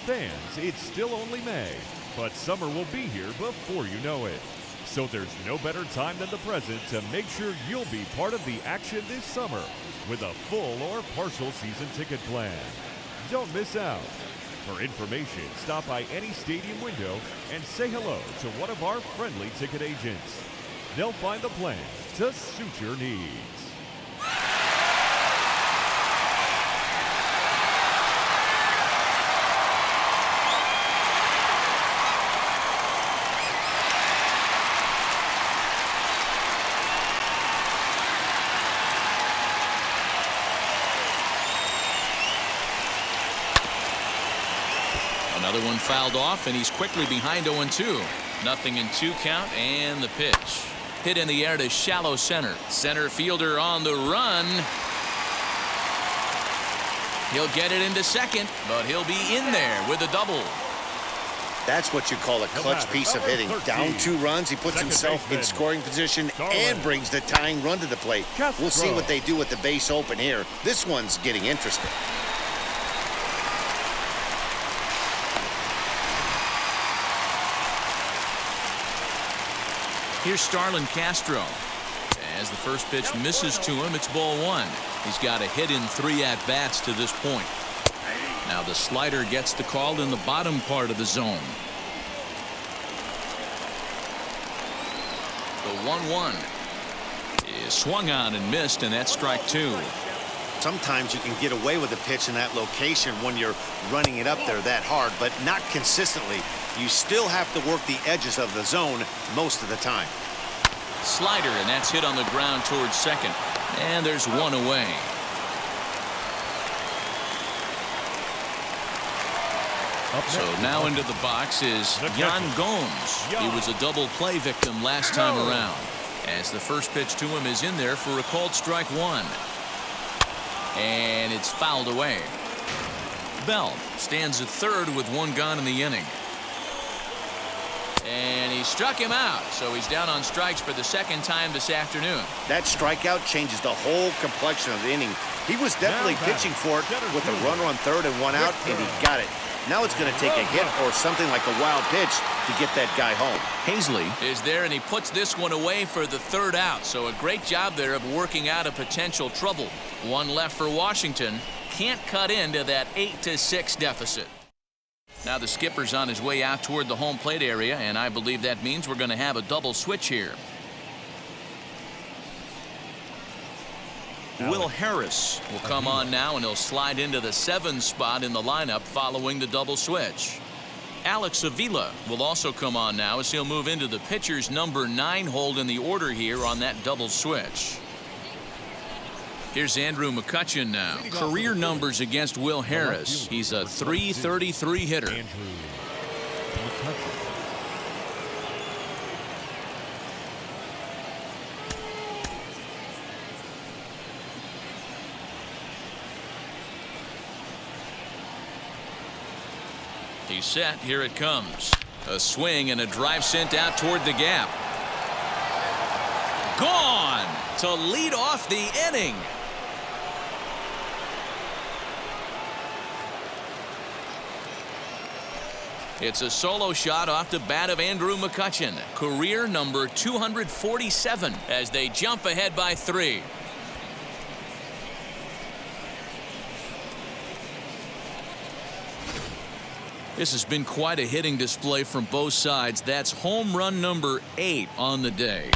fans, it's still only May, but summer will be here before you know it. So there's no better time than the present to make sure you'll be part of the action this summer with a full or partial season ticket plan. Don't miss out. For information, stop by any stadium window and say hello to one of our friendly ticket agents. They'll find the plan to suit your needs. Another one fouled off, and he's quickly behind 0-2. Nothing in 2 count, and the pitch. Hit in the air to shallow center. Center fielder on the run. He'll get it into second, but he'll be in there with a double. That's what you call a clutch piece of hitting. Down 2 runs, he puts himself in scoring position and brings the tying run to the plate. We'll see what they do with the base open here. This one's getting interesting. Here's Starlin Castro. As the first pitch misses to him, it's ball 1. He's got a hit in 3 at-bats to this point. Now the slider gets the call in the bottom part of the zone. The 1-1 is swung on and missed, and that's strike 2. Sometimes you can get away with a pitch in that location when you're running it up there that hard, but not consistently. You still have to work the edges of the zone most of the time. Slider, and that's hit on the ground towards second. And there's one away. So now into the box is Yan Gomes. He was a double play victim last time around. As the first pitch to him is in there for a called strike 1. And it's fouled away. Bell stands at third with 1 gone in the inning. And he struck him out, so he's down on strikes for the 2nd time this afternoon. That strikeout changes the whole complexion of the inning. He was definitely pitching for it with a runner on third and 1 out, and he got it. Now it's going to take a hit or something like a wild pitch to get that guy home. Hazley is there, and he puts this one away for the 3rd out. So a great job there of working out a potential trouble. 1 left for Washington. Can't cut into that 8-6 deficit. Now the skipper's on his way out toward the home plate area, and I believe that means we're going to have a double switch here. Will Harris will come on now, and he'll slide into the 7 spot in the lineup following the double switch. Alex Avila will also come on now as he'll move into the pitcher's number 9 hold in the order here on that double switch. Here's Andrew McCutchen now. Career numbers against Will Harris. He's a .333 hitter. He's set. Here it comes. A swing and a drive sent out toward the gap. Gone to lead off the inning. It's a solo shot off the bat of Andrew McCutchen. Career number 247 as they jump ahead by 3. This has been quite a hitting display from both sides. That's home run number 8 on the day.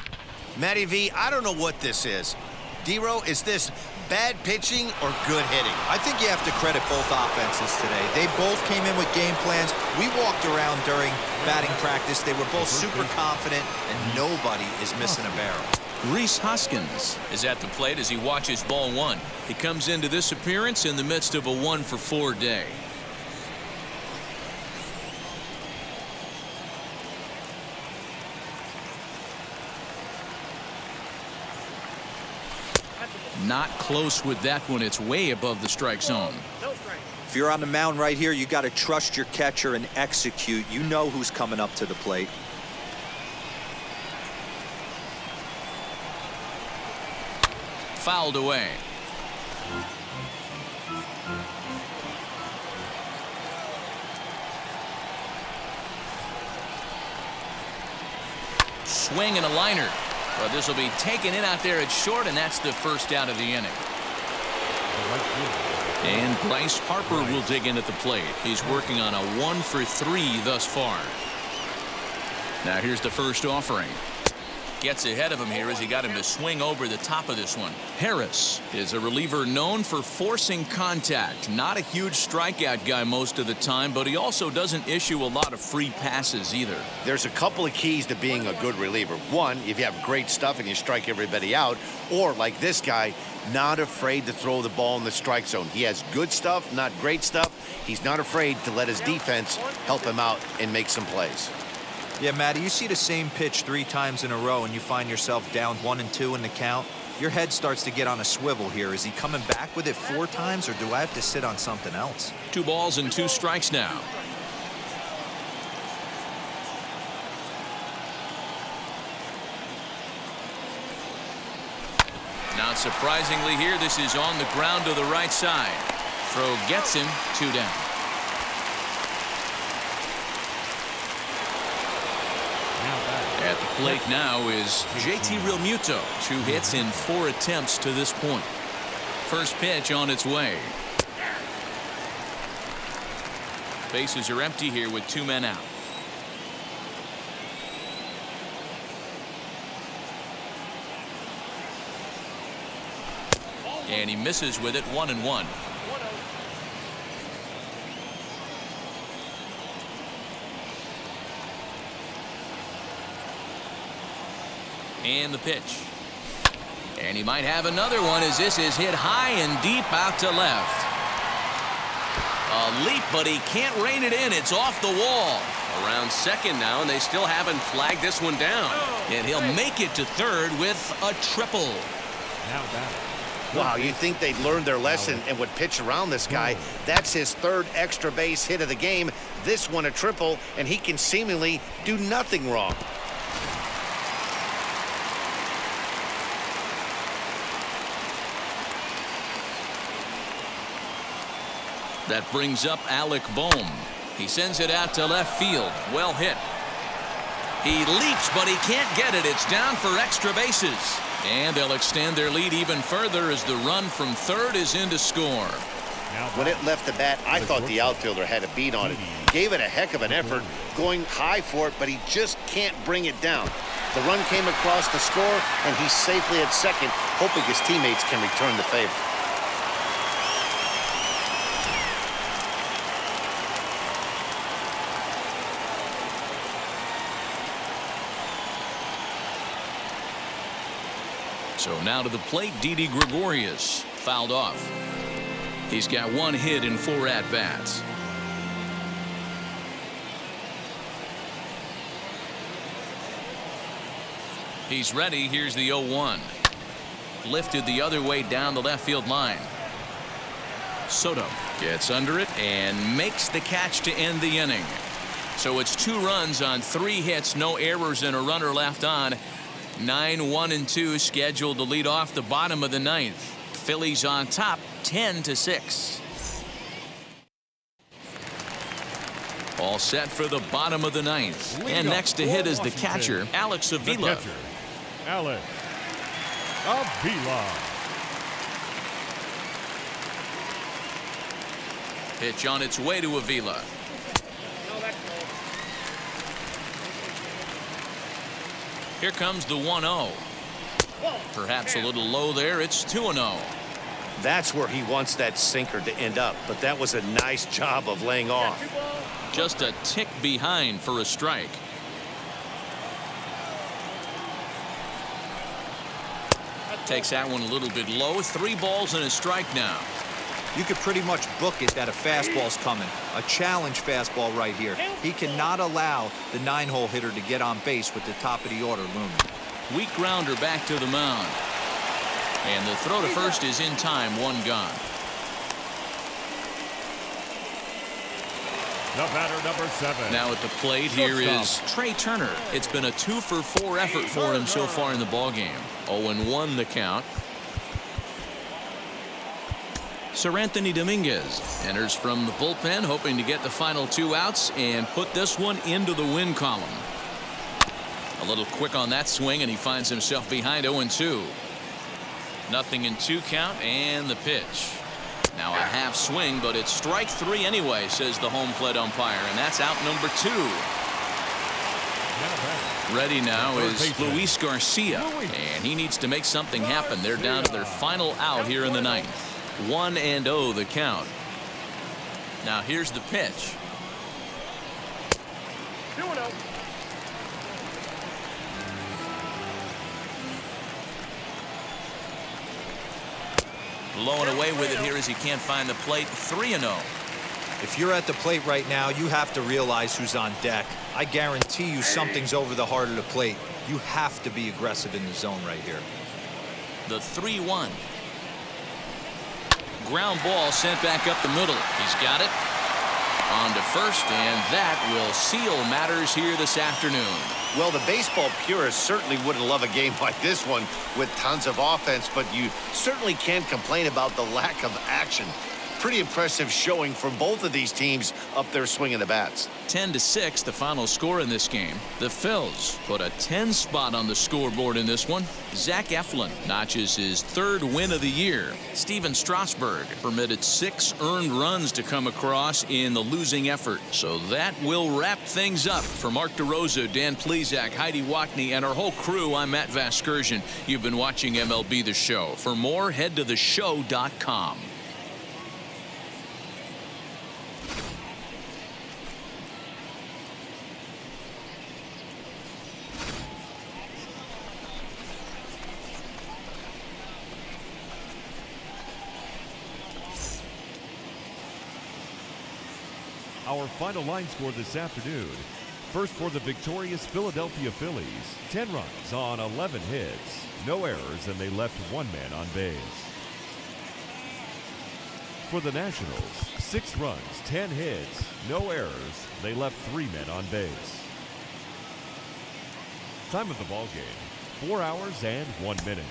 Matty V, I don't know what this is. D-Row, is this bad pitching or good hitting? I think you have to credit both offenses today. They both came in with game plans. We walked around during batting practice. They were both super confident, and nobody is missing a barrel. Rhys Hoskins is at the plate as he watches ball 1. He comes into this appearance in the midst of a 1-for-4 day. Not close with that one. It's way above the strike zone. If you're on the mound right here, you got to trust your catcher and execute. You know who's coming up to the plate. Fouled away. swing and a liner. But this will be taken in out there at short, and that's the first out of the inning. And Bryce Harper will dig in at the plate. He's working on a 1-for-3 thus far. Now here's the first offering. Gets ahead of him here as he got him to swing over the top of this one. Harris is a reliever known for forcing contact. Not a huge strikeout guy most of the time, but he also doesn't issue a lot of free passes either. There's a couple of keys to being a good reliever. One, if you have great stuff and you strike everybody out, or like this guy, not afraid to throw the ball in the strike zone. He has good stuff, not great stuff. He's not afraid to let his defense help him out and make some plays. Yeah, Matty, you see the same pitch 3 times in a row and you find yourself down 1-2 in the count. Your head starts to get on a swivel here. Is he coming back with it 4 times, or do I have to sit on something else? 2 balls and 2 strikes now. Not surprisingly here, this is on the ground to the right side. Throw gets him, 2 down. At the plate now is JT Rimuto. 2 hits in 4 attempts to this point. First pitch on its way. Bases are empty here with 2 men out. And he misses with it, 1-1. And the pitch. And he might have another one as this is hit high and deep out to left. A leap, but he can't rein it in. It's off the wall. Around second now, and they still haven't flagged this one down. And he'll make it to third with a triple. Now back. Wow, you'd think they'd learned their lesson and would pitch around this guy. That's his 3rd extra base hit of the game. This one a triple, and he can seemingly do nothing wrong. That brings up Alec Bohm. He sends it out to left field. Well hit. He leaps, but he can't get it. It's down for extra bases. And they'll extend their lead even further as the run from third is in to score. When it left the bat, I thought the outfielder had a beat on it. Gave it a heck of an effort, going high for it, but he just can't bring it down. The run came across the score, and he's safely at second, hoping his teammates can return the favor. So now to the plate, Didi Gregorius. Fouled off. He's got 1 hit in 4 at-bats. He's ready. Here's the 0-1. Lifted the other way down the left field line. Soto gets under it and makes the catch to end the inning. So it's 2 runs on 3 hits, no errors, and a runner left on. 9-1-2 scheduled to lead off the bottom of the 9th. Phillies on top 10-6. All set for the bottom of the 9th. And next to hit is the catcher, Alex Avila. Alex Avila. Pitch on its way to Avila. Here comes the 1-0. Perhaps a little low there. It's 2-0. That's where he wants that sinker to end up, but that was a nice job of laying off. Just a tick behind for a strike. Takes that one a little bit low. 3 balls and a strike now. You could pretty much book it that a fastball's coming. A challenge fastball right here. He cannot allow the 9-hole hitter to get on base with the top of the order looming. Weak grounder back to the mound. And the throw to first is in time. 1 gone. The batter, number 7. Now at the plate, here is Trey Turner. It's been a 2-for-4 effort for him so far in the ballgame. 0-1 the count. Sir Anthony Dominguez enters from the bullpen, hoping to get the final 2 outs and put this one into the win column. A little quick on that swing, and he finds himself behind 0-2. 0-2 count, and the pitch. Now a half swing, but it's strike 3 anyway, says the home plate umpire, and that's out number 2. Ready now is Luis Garcia, and he needs to make something happen. They're down to their final out here in the 9th. 1-0 the count. Now here's the pitch. Blowing away with it here as he can't find the plate. 3-0. If you're at the plate right now, you have to realize who's on deck. I guarantee you something's over the heart of the plate. You have to be aggressive in the zone right here. The 3-1. Ground ball sent back up the middle. He's got it. On to first, and that will seal matters here this afternoon. Well, the baseball purists certainly wouldn't love a game like this one with tons of offense, but you certainly can't complain about the lack of action. Pretty impressive showing from both of these teams up there swinging the bats. 10-6 the final score in this game. The Phils put a 10 spot on the scoreboard in this one. Zach Eflin notches his 3rd win of the year. Steven Strasburg permitted 6 earned runs to come across in the losing effort. So that will wrap things up. For Mark DeRosa, Dan Plesac, Heidi Watney, and our whole crew, I'm Matt Vasgersian. You've been watching MLB The Show. For more, head to theshow.com. Our final line score this afternoon. First for the victorious Philadelphia Phillies, 10 runs on 11 hits, no errors, and they left 1 man on base. For the Nationals, 6 runs, 10 hits, no errors, they left 3 men on base. Time of the ball game, 4 hours and 1 minute.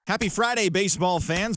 Happy Friday, baseball fans.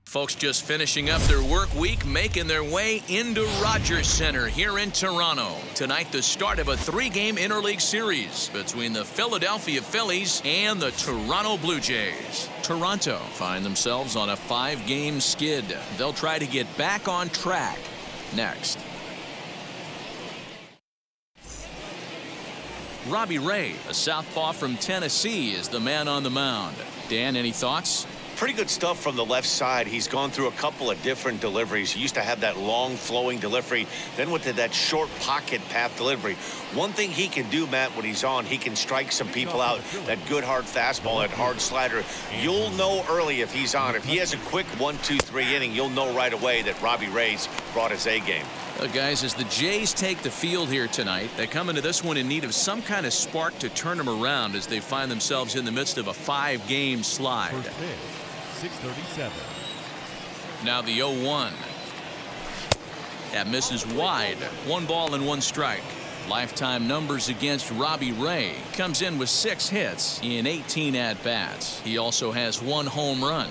Folks just finishing up their work week, making their way into Rogers Center here in Toronto. Tonight, the start of a 3-game interleague series between the Philadelphia Phillies and the Toronto Blue Jays. Toronto find themselves on a 5-game skid. They'll try to get back on track next. Robbie Ray, a southpaw from Tennessee, is the man on the mound. Dan, any thoughts? Pretty good stuff from the left side. He's gone through a couple of different deliveries. He used to have that long flowing delivery, then went to that short pocket path delivery. One thing he can do, Matt, when he's on, he can strike some people out. That good hard fastball, that hard slider. You'll know early if he's on. If he has a quick 1-2-3 inning, you'll know right away that Robbie Ray's brought his A game. Guys, as the Jays take the field here tonight, they come into this one in need of some kind of spark to turn them around as they find themselves in the midst of a 5-game slide. First pitch, 6:37. Now the 0-1. That misses wide. 1 ball and 1 strike. Lifetime numbers against Robbie Ray. Comes in with 6 hits in 18 at-bats. He also has 1 home run.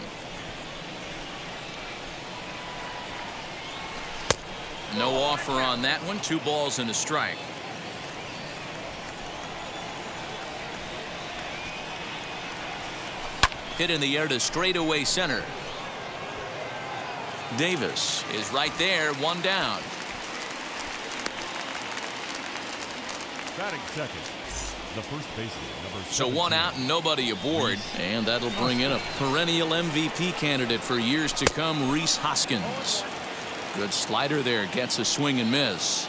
No offer on that one. 2 balls and a strike. Hit in the air to straightaway center. Davis is right there, 1 down. Batting second, the first baseman, number 17. So 1 out and nobody aboard. And that'll bring in a perennial MVP candidate for years to come, Rhys Hoskins. Good slider there, gets a swing and miss.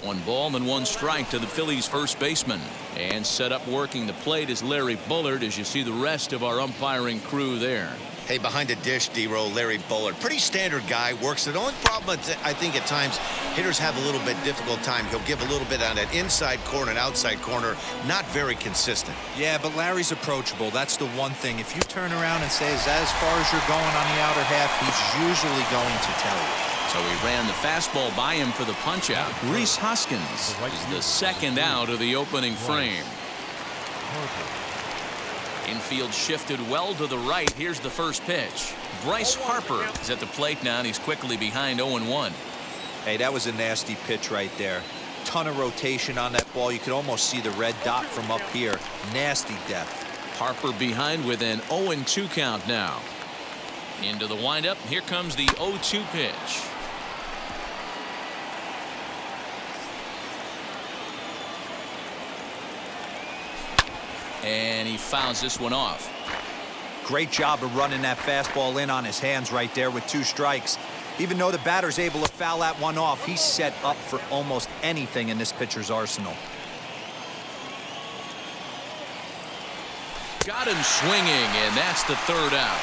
1 ball and 1 strike to the Phillies first baseman. And set up working the plate is Larry Bullard, as you see the rest of our umpiring crew there. Hey, behind the dish, D-Row, Larry Bullard. Pretty standard guy, works it. The only problem, I think, at times, hitters have a little bit difficult time. He'll give a little bit on that inside corner and outside corner. Not very consistent. Yeah, but Larry's approachable. That's the one thing. If you turn around and say, is that as far as you're going on the outer half, he's usually going to tell you. So he ran the fastball by him for the punch-out. Rhys Hoskins is the second out of the opening frame. Infield shifted well to the right. Here's the first pitch. Bryce Harper is at the plate now, and he's quickly behind 0-1. Hey, that was a nasty pitch right there. Ton of rotation on that ball. You could almost see the red dot from up here. Nasty depth. Harper behind with an 0-2 count now. Into the windup. Here comes the 0-2 pitch. And he fouls this one off. Great job of running that fastball in on his hands right there with 2 strikes. Even though the batter's able to foul that one off, he's set up for almost anything in this pitcher's arsenal. Got him swinging, and that's the 3rd out.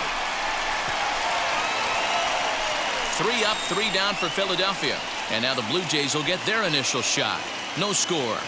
3 up, 3 down for Philadelphia. And now the Blue Jays will get their initial shot. No score.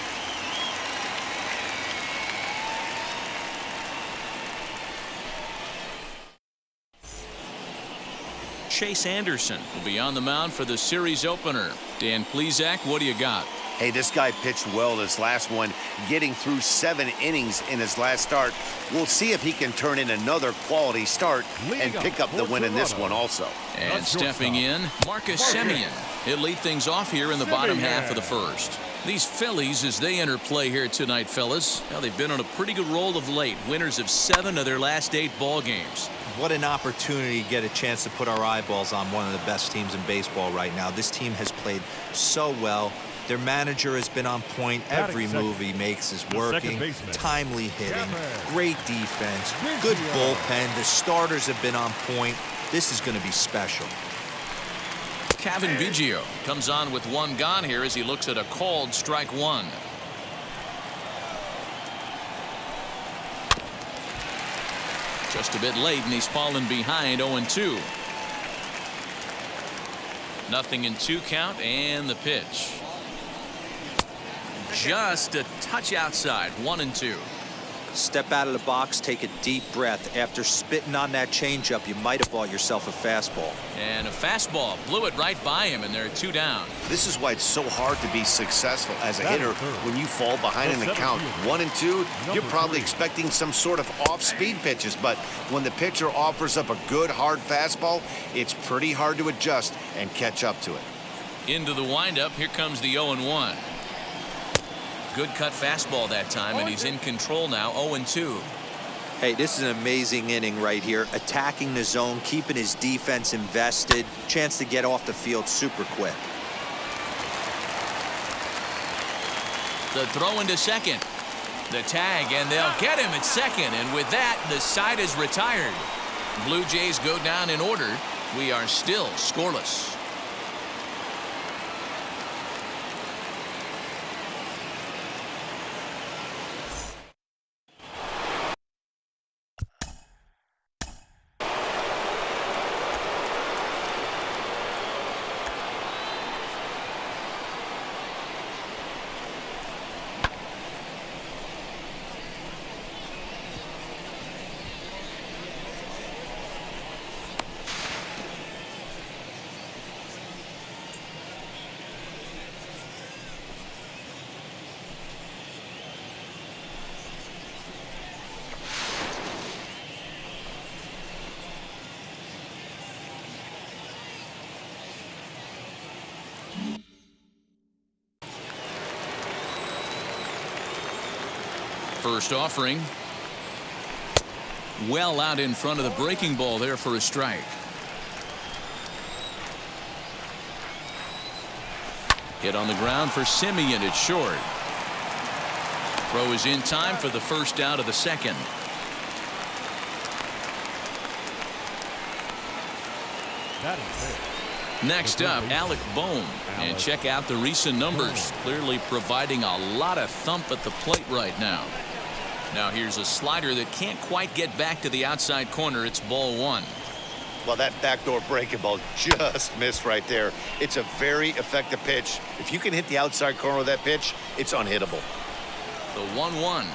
Chase Anderson will be on the mound for the series opener. Dan Plesac, what do you got? Hey, this guy pitched well this last one, getting through 7 innings in his last start. We'll see if he can turn in another quality start and pick up the win in this one also. And stepping in, Marcus Semien. He'll lead things off here in the bottom half of the first. These Phillies, as they enter play here tonight, fellas, well, they've been on a pretty good roll of late. Winners of 7 of their last 8 ball games. What an opportunity to get a chance to put our eyeballs on one of the best teams in baseball right now. This team has played so well. Their manager has been on point. Every move he makes is working. Timely hitting, great defense, good bullpen. The starters have been on point. This is going to be special. Cavan Biggio comes on with 1 gone here as he looks at a called strike 1. Just a bit late, and he's fallen behind 0-2. 0-2 count, and the pitch. Just a touch outside, 1-2. Step out of the box, take a deep breath. After spitting on that changeup, you might have bought yourself a fastball. And a fastball blew it right by him, and there are 2 down. This is why it's so hard to be successful as a hitter when you fall behind in the count 1-2. You're probably expecting some sort of off-speed pitches, but when the pitcher offers up a good hard fastball, it's pretty hard to adjust and catch up to it. Into the windup, here comes the 0-1. Good cut fastball that time, and he's in control now, 0-2. Hey, this is an amazing inning right here. Attacking the zone, keeping his defense invested. Chance to get off the field super quick. The throw into second. The tag, and they'll get him at second. And with that, the side is retired. Blue Jays go down in order. We are still scoreless. First offering. Well out in front of the breaking ball there for a strike. Hit on the ground for Simeon. It's short. Throw is in time for the first out of the second. Next up, Alec Bohm. And check out the recent numbers. Clearly providing a lot of thump at the plate right now. Now here's a slider that can't quite get back to the outside corner. It's ball one. Well, that backdoor breaking ball just missed right there. It's a very effective pitch. If you can hit the outside corner of that pitch, it's unhittable. The 1-1.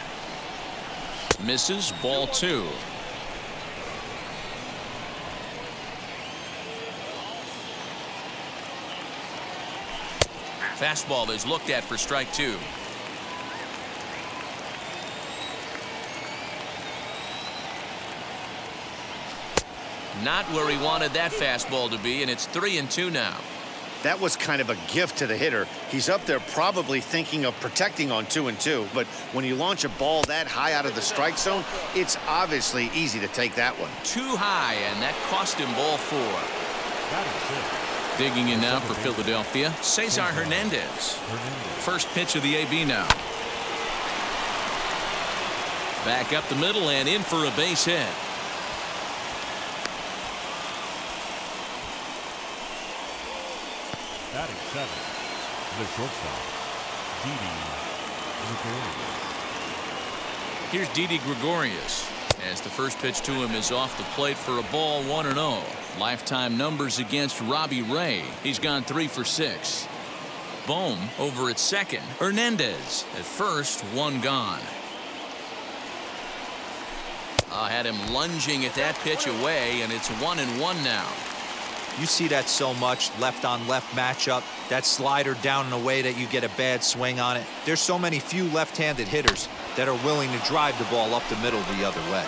Misses, ball two. Fastball is looked at for strike two. Not where he wanted that fastball to be, and it's 3-2 now. That was kind of a gift to the hitter. He's up there probably thinking of protecting on 2-2, but when you launch a ball that high out of the strike zone, it's obviously easy to take that one. Too high, and that cost him ball four. Digging in now for Philadelphia, Cesar Hernandez. First pitch of the AB now. Back up the middle and in for a base hit. Batting seven, the shortstop, Didi Gregorius. Here's Didi Gregorius as the first pitch to him is off the plate for a ball 1-0. Lifetime numbers against Robbie Ray. He's gone 3 for 6. Bohm over at second. Hernandez at first, one gone. Had him lunging at that pitch away, and it's 1-1 now. You see that so much, left-on-left matchup. That slider down in a way that you get a bad swing on it. There's so many few left-handed hitters that are willing to drive the ball up the middle the other way.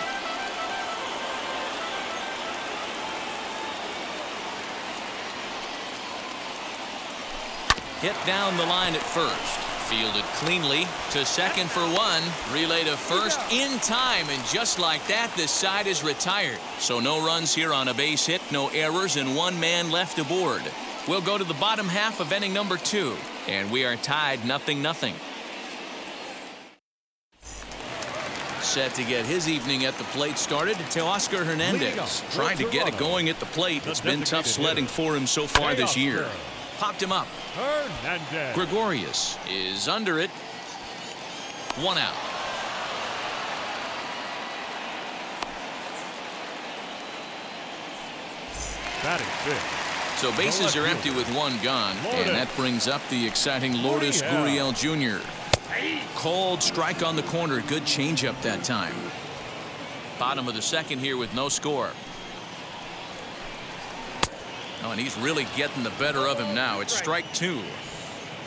Hit down the line at first. Fielded cleanly to second for one. Relay to first in time, and just like that, this side is retired. So no runs here on a base hit, no errors, and one man left aboard. We'll go to the bottom half of inning number 2, and we are tied 0-0. Set to get his evening at the plate started, Teoscar Hernandez. Trying to get it going at the plate. It's been tough sledding for him so far this year. Popped him up. Hernandez. Gregorius is under it. One out. Batting fifth. So bases are empty with one gone, and that brings up the exciting Lourdes Gurriel Jr. Cold strike on the corner. Good changeup that time. Bottom of the second here with no score. Oh, and he's really getting the better of him now. It's strike 2.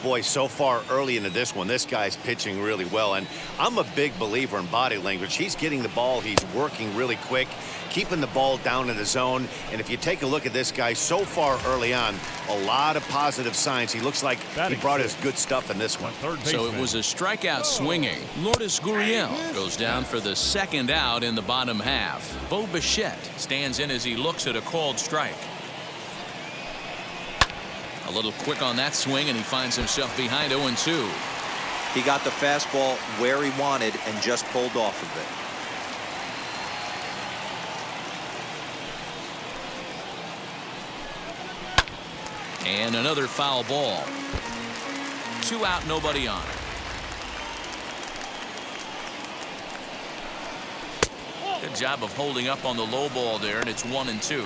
Boy, so far early into this one, this guy's pitching really well, and I'm a big believer in body language. He's getting the ball, he's working really quick, keeping the ball down in the zone, and if you take a look at this guy so far early on, a lot of positive signs. He looks like he brought his good stuff in this one. So it was a strikeout swinging. Lourdes Gurriel goes down for the second out in the bottom half. Bo Bichette stands in as he looks at a called strike. A little quick on that swing, and he finds himself behind 0-2. He got the fastball where he wanted and just pulled off of it. And another foul ball. 2 out, nobody on. Good job of holding up on the low ball there, and it's 1-2.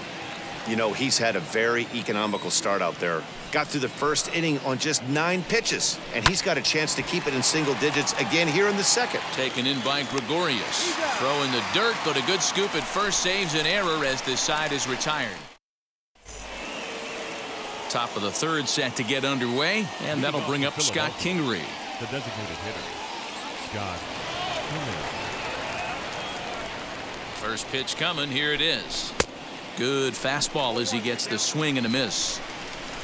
You know, he's had a very economical start out there. Got through the first inning on just 9 pitches, and he's got a chance to keep it in single digits again here in the second. Taken in by Gregorius. Throw in the dirt, but a good scoop at first saves an error as this side is retired. Top of the third set to get underway, and that'll bring up Scott Kingery. The designated hitter, Scott Kingery. First pitch coming. Here it is. Good fastball as he gets the swing and a miss.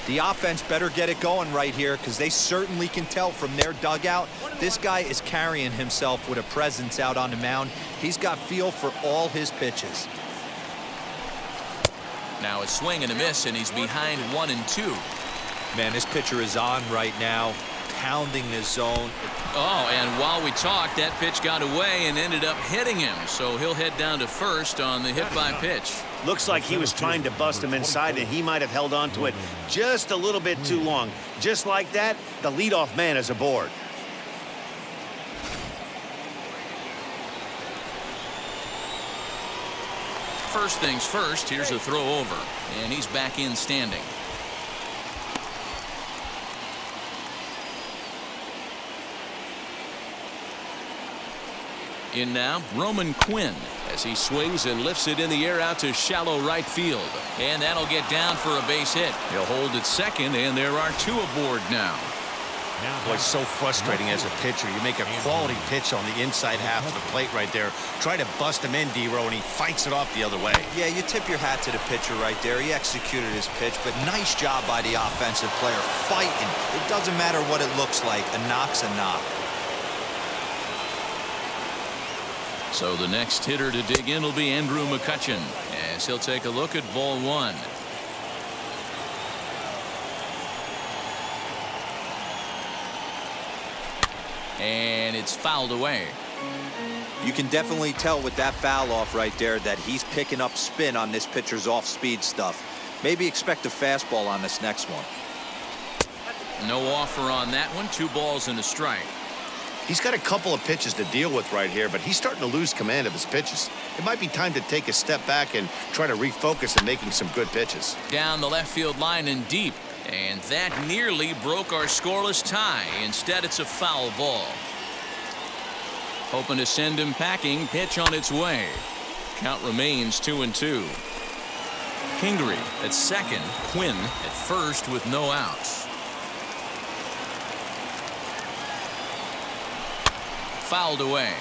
The offense better get it going right here, because they certainly can tell from their dugout this guy is carrying himself with a presence out on the mound. He's got feel for all his pitches. Now a swing and a miss, and he's behind 1-2. Man, this pitcher is on right now, pounding this zone. Oh, and while we talked, that pitch got away and ended up hitting him. So he'll head down to first on the hit by pitch. Looks like he was trying to bust him inside, and he might have held on to it just a little bit too long. Just like that, the leadoff man is aboard. First things first, here's a throw over, and he's back in standing. In now, Roman Quinn, as he swings and lifts it in the air out to shallow right field. And that'll get down for a base hit. He'll hold at second, and there are 2 aboard now. Boy, so frustrating as a pitcher. You make a quality pitch on the inside half of the plate right there. Try to bust him in, D-Row, and he fights it off the other way. Yeah, you tip your hat to the pitcher right there. He executed his pitch, but nice job by the offensive player fighting. It doesn't matter what it looks like. A knock's a knock. So the next hitter to dig in will be Andrew Mccutchen, as he'll take a look at ball 1. And it's fouled away. You can definitely tell with that foul off right there that he's picking up spin on this pitcher's off-speed stuff. Maybe expect a fastball on this next one. No offer on that one. 2 balls and a strike. He's got a couple of pitches to deal with right here, but he's starting to lose command of his pitches. It might be time to take a step back and try to refocus on making some good pitches. Down the left field line and deep. And that nearly broke our scoreless tie. Instead, it's a foul ball. Hoping to send him packing. Pitch on its way. Count remains 2-2. Kingery at second. Quinn at first with no outs. Fouled away.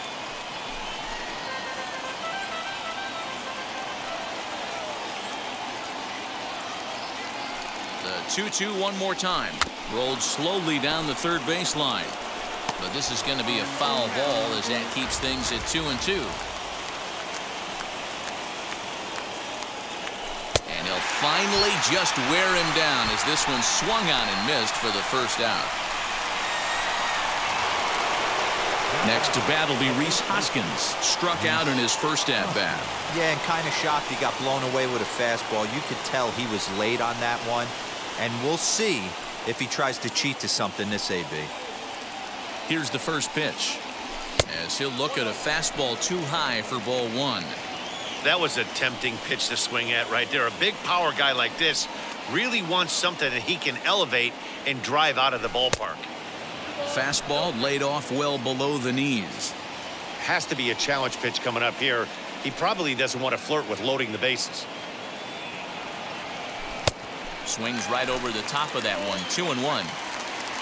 The 2-2 one more time. Rolled slowly down the third baseline. But this is going to be a foul ball as that keeps things at 2-2. And he'll finally just wear him down as this one swung on and missed for the first out. Next to bat will be Rhys Hoskins, struck out in his first at-bat. Yeah, and kind of shocked he got blown away with a fastball. You could tell he was late on that one, and we'll see if he tries to cheat to something this AB. Here's the first pitch, as he'll look at a fastball too high for ball 1. That was a tempting pitch to swing at right there. A big power guy like this really wants something that he can elevate and drive out of the ballpark. Fastball laid off well below the knees. Has to be a challenge pitch coming up here. He probably doesn't want to flirt with loading the bases. Swings right over the top of that one. 2-1.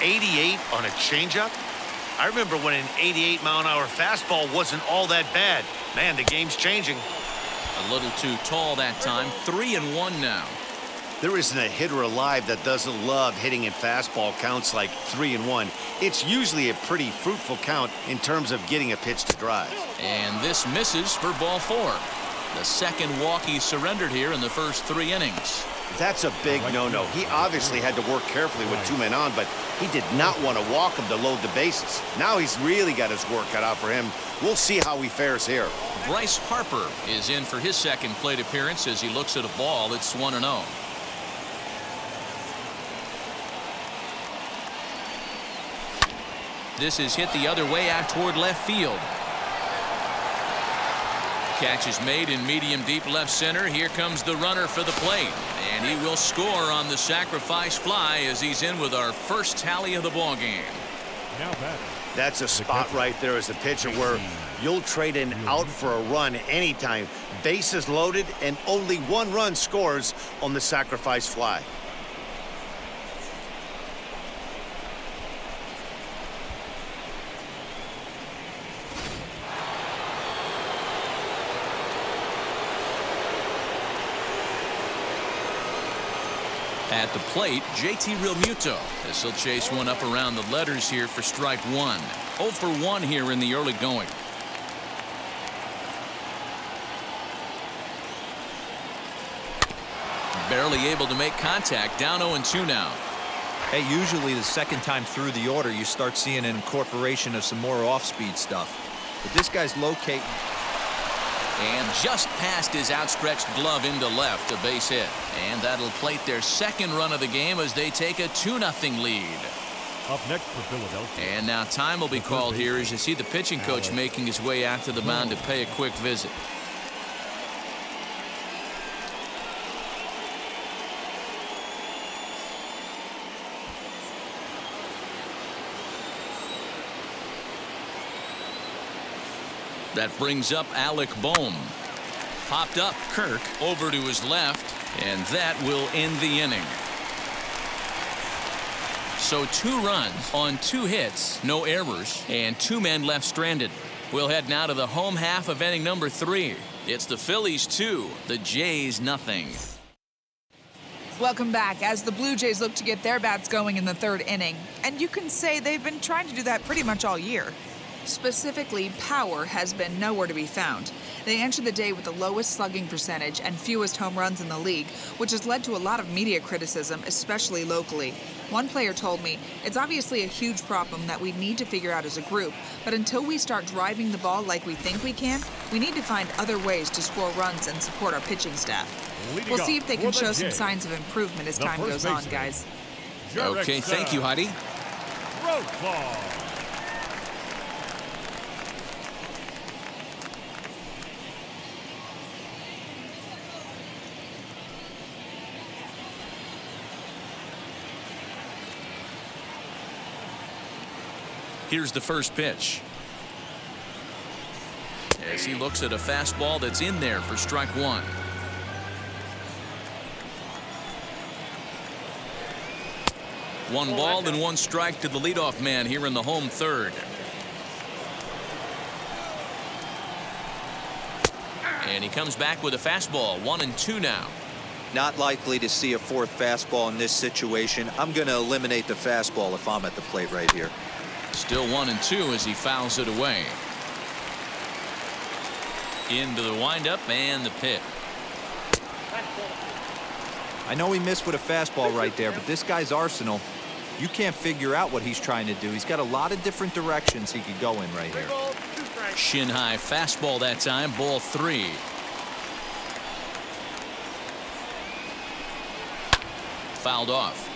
88 on a changeup. I remember when an 88-mile-an-hour fastball wasn't all that bad. Man, the game's changing. A little too tall that time. 3-1 now. There isn't a hitter alive that doesn't love hitting in fastball counts like 3-1. It's usually a pretty fruitful count in terms of getting a pitch to drive. And this misses for ball 4. The second walk he surrendered here in the first 3 innings. That's a big no-no. He obviously had to work carefully with 2 men on, but he did not want to walk him to load the bases. Now he's really got his work cut out for him. We'll see how he fares here. Bryce Harper is in for his second plate appearance as he looks at a ball that's 1-0. This is hit the other way out toward left field. Catch is made in medium deep left center. Here comes the runner for the plate, and he will score on the sacrifice fly as he's in with our first tally of the ball game. That's a spot right there as a pitcher where you'll trade an out for a run anytime. Bases loaded and only 1 run scores on the sacrifice fly. At the plate, JT Rimuto as he'll chase one up around the letters here for strike 1. 0 for 1 here in the early going. Barely able to make contact. Down 0-2 now. Hey, usually the second time through the order, you start seeing an incorporation of some more off-speed stuff. But this guy's locating. And just past his outstretched glove into left, a base hit. And that'll plate their second run of the game as they take a 2-0 lead. Up next for Philadelphia. And now time will be called here as you see the pitching coach making his way out to the mound to pay a quick visit. That brings up Alec Bohm. Popped up Kirk over to his left, and that will end the inning. So 2 runs on 2 hits, no errors, and 2 men left stranded. We'll head now to the home half of inning number 3. It's the Phillies 2, the Jays nothing. Welcome back as the Blue Jays look to get their bats going in the 3rd inning. And you can say they've been trying to do that pretty much all year. Specifically, power has been nowhere to be found. They entered the day with the lowest slugging percentage and fewest home runs in the league, which has led to a lot of media criticism, especially locally. One player told me, "It's obviously a huge problem that we need to figure out as a group, but until we start driving the ball like we think we can, we need to find other ways to score runs and support our pitching staff." We'll see if they can show some signs of improvement as time goes on, guys. Okay, thank you, Heidi. Road ball. Here's the first pitch. As he looks at a fastball that's in there for strike 1. One ball and 1 strike to the leadoff man here in the home 3rd. And he comes back with a fastball. 1-2 now. Not likely to see a 4th fastball in this situation. I'm going to eliminate the fastball if I'm at the plate right here. Still 1-2 as he fouls it away. Into the windup and the pitch. I know he missed with a fastball right there, but this guy's arsenal, you can't figure out what he's trying to do. He's got a lot of different directions he could go in right here. Shin high fastball that time, ball 3. Fouled off.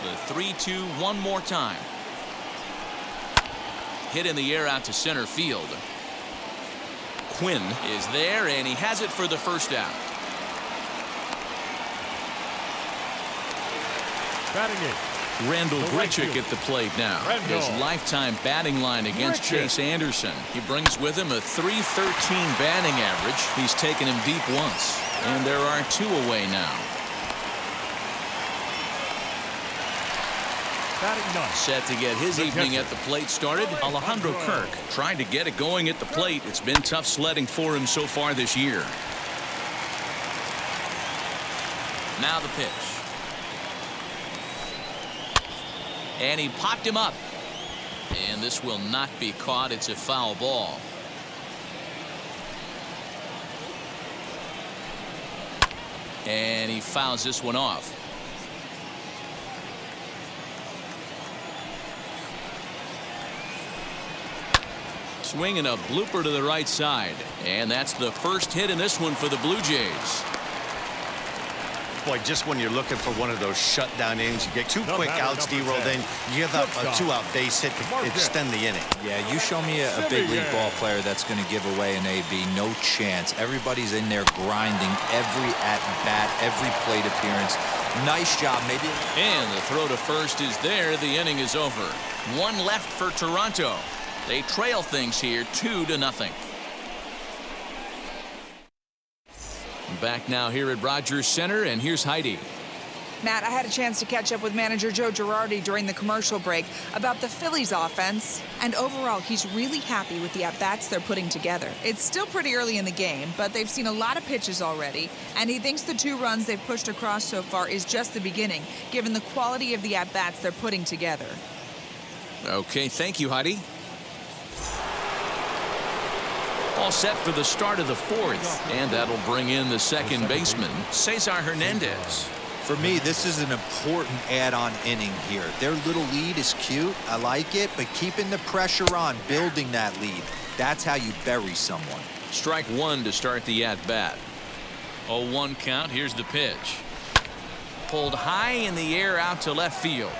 The 3-2 one more time. Hit in the air out to center field. Quinn is there, and he has it for the first out. Batting it. Randall Bridget at the plate now. His lifetime batting line against Chase Anderson. He brings with him a .313 batting average. He's taken him deep once, and there are 2 away now. Set to get his evening at the plate started, Alejandro Kirk. Trying to get it going at the plate. It's been tough sledding for him so far this year. Now the pitch. And he popped him up. And this will not be caught. It's a foul ball. And he fouls this one off. Swinging a blooper to the right side. And that's the first hit in this one for the Blue Jays. Boy, just when you're looking for one of those shutdown innings, you get two quick outs, D-roll, then you give up a two-out base hit to extend the inning. Yeah, you show me a big league ball player that's going to give away an AB. No chance. Everybody's in there grinding every at-bat, every plate appearance. Nice job, maybe. And the throw to first is there. The inning is over. One left for Toronto. They trail things here 2-0. Back now here at Rogers Center, and here's Heidi. Matt, I had a chance to catch up with manager Joe Girardi during the commercial break about the Phillies offense, and overall he's really happy with the at-bats they're putting together. It's still pretty early in the game, but they've seen a lot of pitches already, and he thinks the 2 runs they've pushed across so far is just the beginning, given the quality of the at-bats they're putting together. Okay, thank you, Heidi. All set for the start of the 4th, and that'll bring in the second baseman, Cesar Hernandez. For me, this is an important add-on inning here. Their little lead is cute. I like it, but keeping the pressure on, building that lead, that's how you bury someone. Strike 1 to start the at-bat. 0-1 count. Here's the pitch. Pulled high in the air out to left field.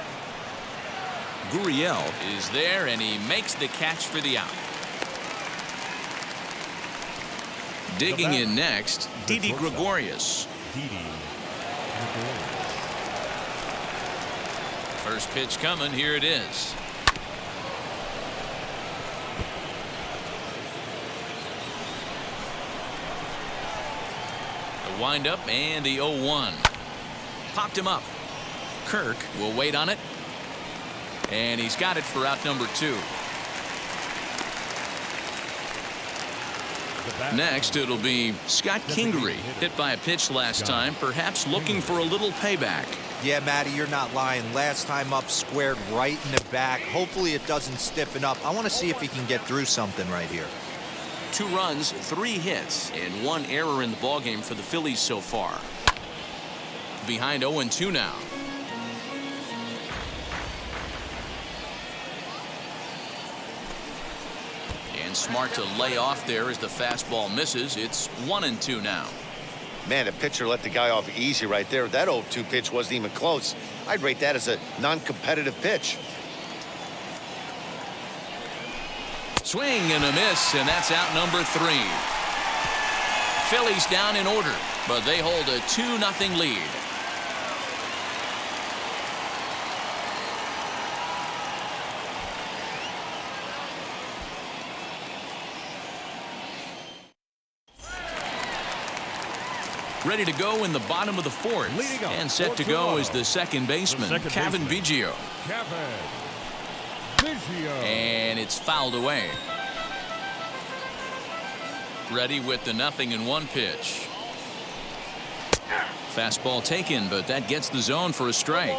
Gurriel is there, and he makes the catch for the out. Digging in next, Didi Gregorius. First pitch coming. Here it is. The windup and the 0-1. Popped him up. Kirk will wait on it. And he's got it for out number 2. Next, it'll be Scott Kingery, hit by a pitch last time, perhaps looking for a little payback. Yeah, Matty, you're not lying. Last time up, squared right in the back. Hopefully it doesn't stiffen up. I want to see if he can get through something right here. 2 runs, 3 hits, and 1 error in the ballgame for the Phillies so far. Behind 0-2 now. Smart to lay off there as the fastball misses. It's 1-2 now. Man, the pitcher let the guy off easy right there. That 0-2 pitch wasn't even close. I'd rate that as a non-competitive pitch. Swing and a miss, and that's out number 3. Phillies down in order, but they hold a 2-0 lead. Ready to go in the bottom of the 4th. And set to go is the second baseman, Cavan Biggio. And it's fouled away. Ready with the 0-1 pitch. Fastball taken, but that gets the zone for a strike.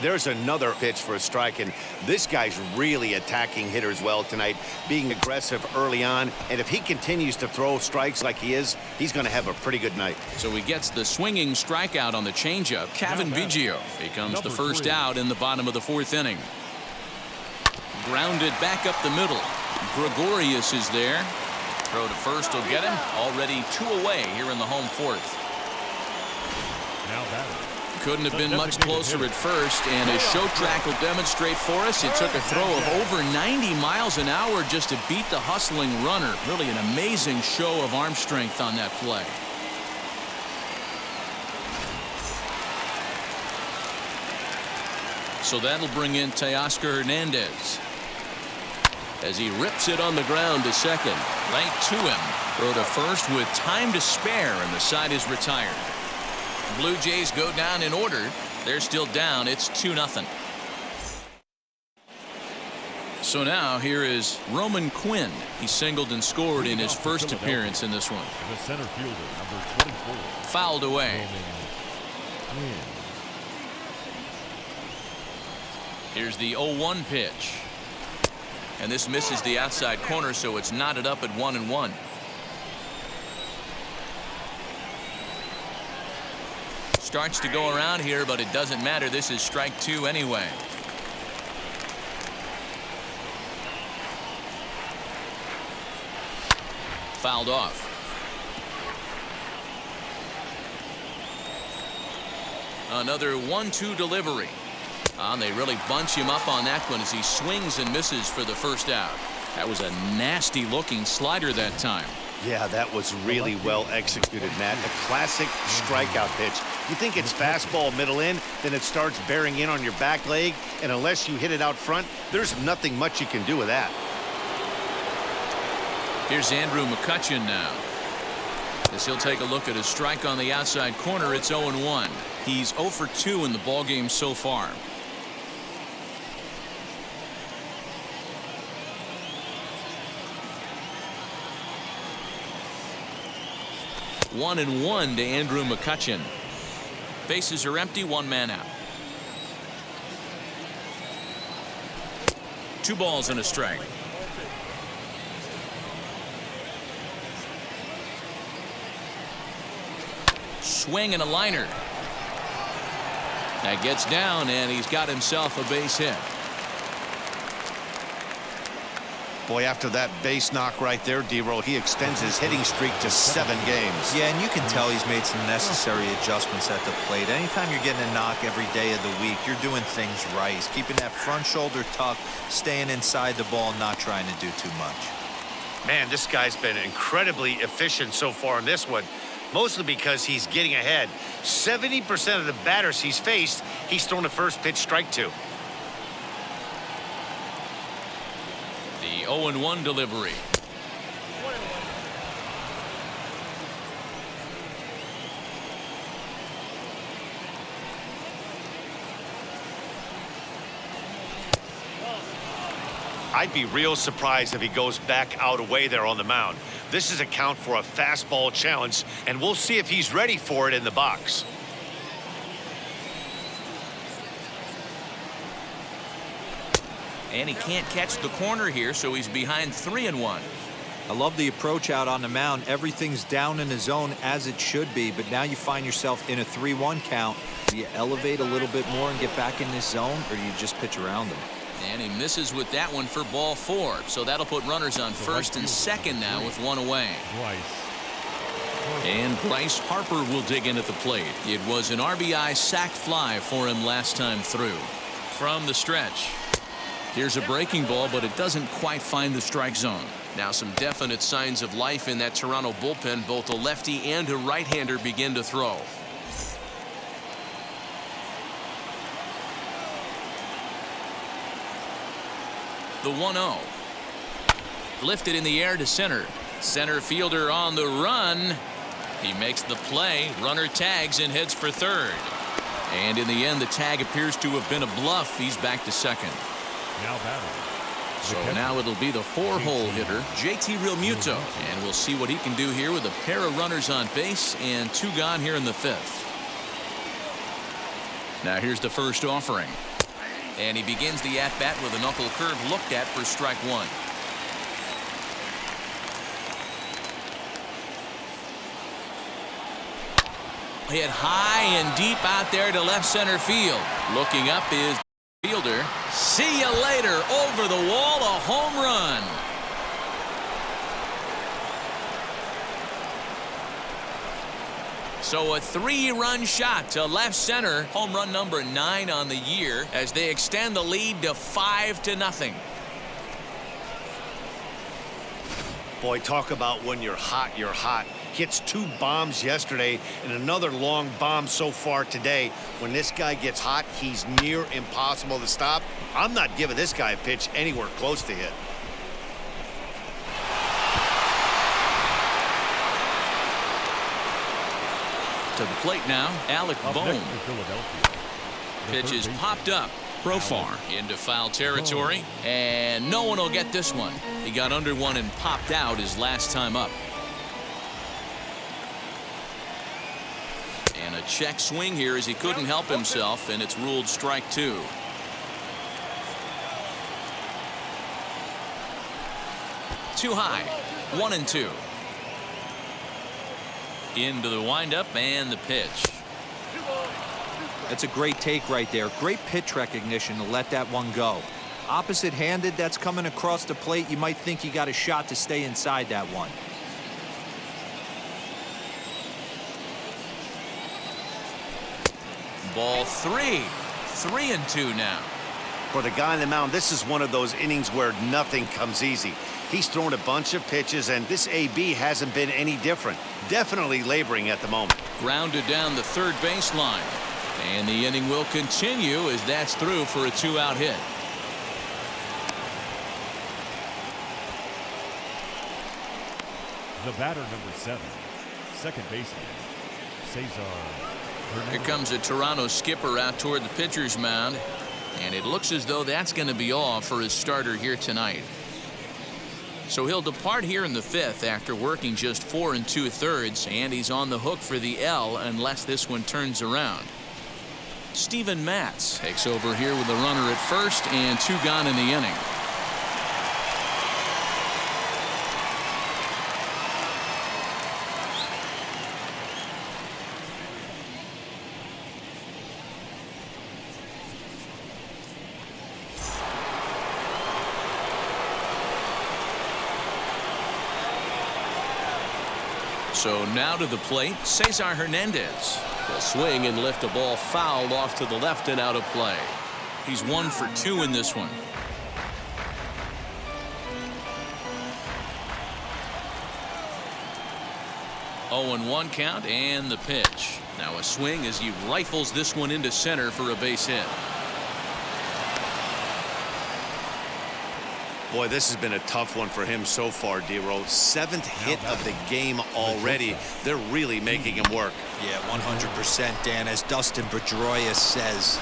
There's another pitch for a strike, and this guy's really attacking hitters well tonight, being aggressive early on, and if he continues to throw strikes like he is, he's going to have a pretty good night. So he gets the swinging strikeout on the changeup. Cavan Biggio becomes the first out in the bottom of the 4th inning. Grounded back up the middle. Gregorius is there. Throw to first will get him. Already 2 away here in the home 4th. Now batting. Couldn't have been much closer at first, and as show track will demonstrate for us, it took a throw of over 90 miles an hour just to beat the hustling runner. Really an amazing show of arm strength on that play. So that'll bring in Teoscar Hernandez as he rips it on the ground to second. Right to him. Throw to first with time to spare, and the side is retired. Blue Jays go down in order. They're still down. It's 2-0. So now here is Roman Quinn. He singled and scored in his first appearance in this one. The center fielder, number 24. Fouled away. Here's the 0-1 pitch. And this misses the outside corner, so it's knotted up at 1-1. starts to go around here, but it doesn't matter. This is strike 2 anyway. Fouled off. Another 1-2 delivery. They really bunch him up on that one as he swings and misses for the first out. That was a nasty looking slider that time. Yeah, that was really well executed, Matt. A classic strikeout pitch. You think it's fastball middle in, then it starts bearing in on your back leg, and unless you hit it out front, there's nothing much you can do with that. Here's Andrew McCutchen now. As he'll take a look at his strike on the outside corner, it's 0-1. He's 0 for 2 in the ballgame so far. One and one to Andrew McCutchen. Bases are empty, 1 man out. 2 balls and a strike. Swing and a liner. That gets down, and he's got himself a base hit. Boy, after that base knock right there, D-Roll, he extends his hitting streak to 7 games. Yeah, and you can tell he's made some necessary adjustments at the plate. Anytime you're getting a knock every day of the week, you're doing things right. He's keeping that front shoulder tucked, staying inside the ball, not trying to do too much. Man, this guy's been incredibly efficient so far in this one, mostly because he's getting ahead. 70% of the batters he's faced, he's thrown a first pitch strike to. The 0-1 delivery. I'd be real surprised if he goes back out away there on the mound. This is a count for a fastball challenge, and we'll see if he's ready for it in the box. And he can't catch the corner here, so he's behind 3-1. I love the approach out on the mound. Everything's down in the zone as it should be, but now you find yourself in a 3-1 count. Do you elevate a little bit more and get back in this zone, or do you just pitch around them? And he misses with that one for ball 4. So that'll put runners on first and second now with 1 away. And Bryce Harper will dig in at the plate. It was an RBI sac fly for him last time through. From the stretch. Here's a breaking ball, but it doesn't quite find the strike zone. Now some definite signs of life in that Toronto bullpen. Both a lefty and a right-hander begin to throw. The 1-0. Lifted in the air to center. Center fielder on the run. He makes the play. Runner tags and heads for third. And in the end, the tag appears to have been a bluff. He's back to second. Now batting. So now it'll be the 4-hole hitter, JT Rimuto. And we'll see what he can do here with a pair of runners on base and 2 gone here in the 5th. Now here's the first offering. And he begins the at-bat with a knuckle curve looked at for strike 1. Hit high and deep out there to left center field. Looking up is fielder. See you later. Over the wall, a home run. So a 3-run shot to left center. Home run number 9 on the year as they extend the lead to 5-0. Boy, talk about when you're hot, you're hot. Hits 2 bombs yesterday and another long bomb so far today. When this guy gets hot, he's near impossible to stop. I'm not giving this guy a pitch anywhere close to hit. To the plate now, Alec Bohm. Pitch is popped up. Profar into foul territory, and no one will get this one. He got under one and popped out his last time up. And a check swing here as he couldn't help himself, and it's ruled strike 2. Too high. 1-2. Into the windup and the pitch. That's a great take right there. Great pitch recognition to let that one go. Opposite-handed, that's coming across the plate. You might think you got a shot to stay inside that one. Ball 3. 3-2 now. For the guy on the mound, this is one of those innings where nothing comes easy. He's thrown a bunch of pitches, and this AB hasn't been any different. Definitely laboring at the moment. Grounded down the third baseline. And the inning will continue as that's through for a 2-out hit. The batter, number 7, second baseman, Cesar Hernandez. Here comes a Toronto skipper out toward the pitcher's mound. And it looks as though that's going to be all for his starter here tonight. So he'll depart here in the 5th after working just 4 2/3, and he's on the hook for the L unless this one turns around. Steven Matz takes over here with a runner at first and 2 gone in the inning. So now to the plate, Cesar Hernandez. He'll swing and lift a ball fouled off to the left and out of play. He's 1 for 2 in this one. Oh, 0-1 count and the pitch. Now a swing as he rifles this one into center for a base hit. Boy, this has been a tough one for him so far, D-Row. 7th hit of the game already. They're really making him work. Yeah, 100%, Dan. As Dustin Pedroia says,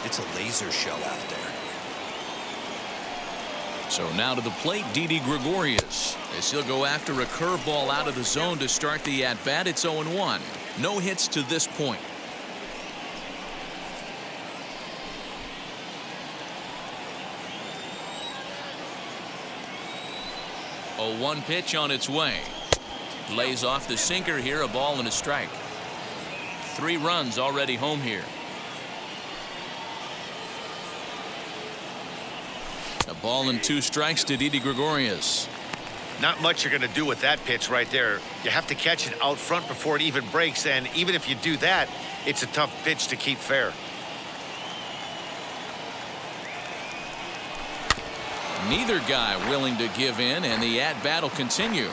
it's a laser show out there. So now to the plate, Didi Gregorius. As he'll go after a curveball out of the zone to start the at-bat. It's 0-1. No hits to this point. A 1 pitch on its way. Lays off the sinker here, a ball and a strike. 3 runs already home here. A ball and 2 strikes to Didi Gregorius. Not much you're going to do with that pitch right there. You have to catch it out front before it even breaks, and even if you do that, it's a tough pitch to keep fair. Neither guy willing to give in, and the at-bat will continue.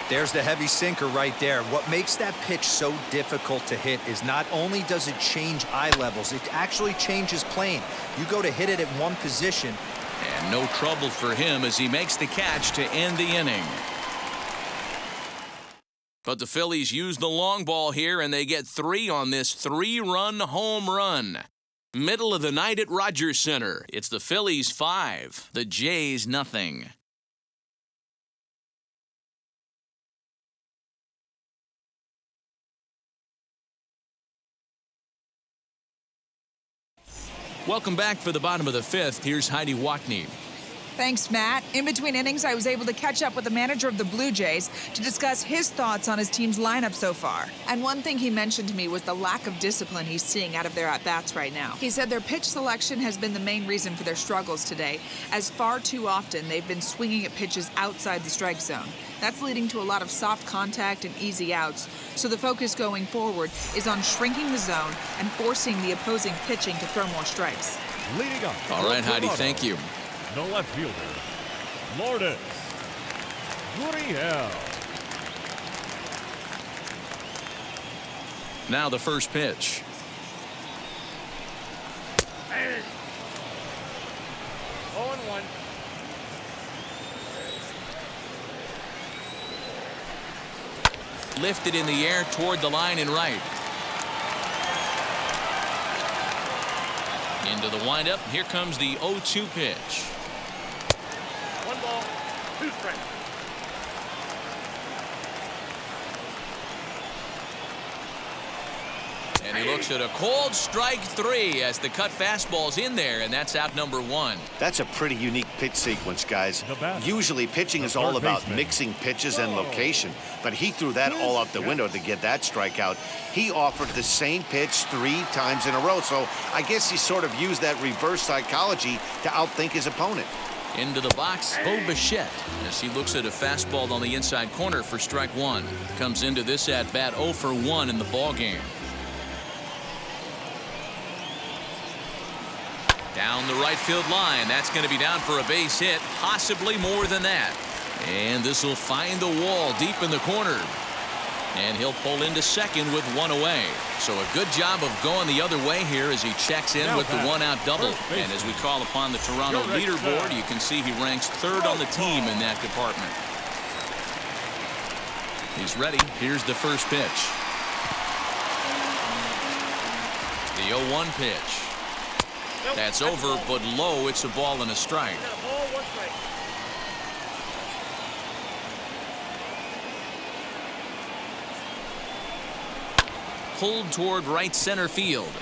There's the heavy sinker right there. What makes that pitch so difficult to hit is not only does it change eye levels, it actually changes plane. You go to hit it at one position. And no trouble for him as he makes the catch to end the inning. But the Phillies use the long ball here, and they get 3 on this 3-run home run. Middle of the night at Rogers Center. It's the Phillies 5, the Jays nothing. Welcome back for the bottom of the 5th. Here's Heidi Wackney. Thanks, Matt. In between innings, I was able to catch up with the manager of the Blue Jays to discuss his thoughts on his team's lineup so far. And one thing he mentioned to me was the lack of discipline he's seeing out of their at-bats right now. He said their pitch selection has been the main reason for their struggles today, as far too often they've been swinging at pitches outside the strike zone. That's leading to a lot of soft contact and easy outs, so the focus going forward is on shrinking the zone and forcing the opposing pitching to throw more strikes. Leading up. All right, Heidi, thank you. The left fielder, Lourdes Gurriel. Now the first pitch. Hey. 0-1. Lifted in the air toward the line and right. Into the windup. Here comes the 0-2 pitch. 1 ball, 2 strikes. And he looks at a cold strike 3 as the cut fastball's in there, and that's out number 1. That's a pretty unique pitch sequence, guys. Usually pitching is all about mixing pitches and location, but he threw that all out the window to get that strikeout. He offered the same pitch 3 times in a row, so I guess he sort of used that reverse psychology to outthink his opponent. Into the box, Bichette, as he looks at a fastball on the inside corner for strike 1. Comes into this at bat 0 for 1 in the ball game. Down the right field line. That's going to be down for a base hit, possibly more than that. And this will find the wall deep in the corner. And he'll pull into second with 1 away. So a good job of going the other way here as he checks in with the 1-out double. And as we call upon the Toronto leaderboard, you can see he ranks 3rd on the team in that department. He's ready. Here's the first pitch. The 0-1 pitch. That's over, but low. It's a ball and a strike. Pulled toward right center field.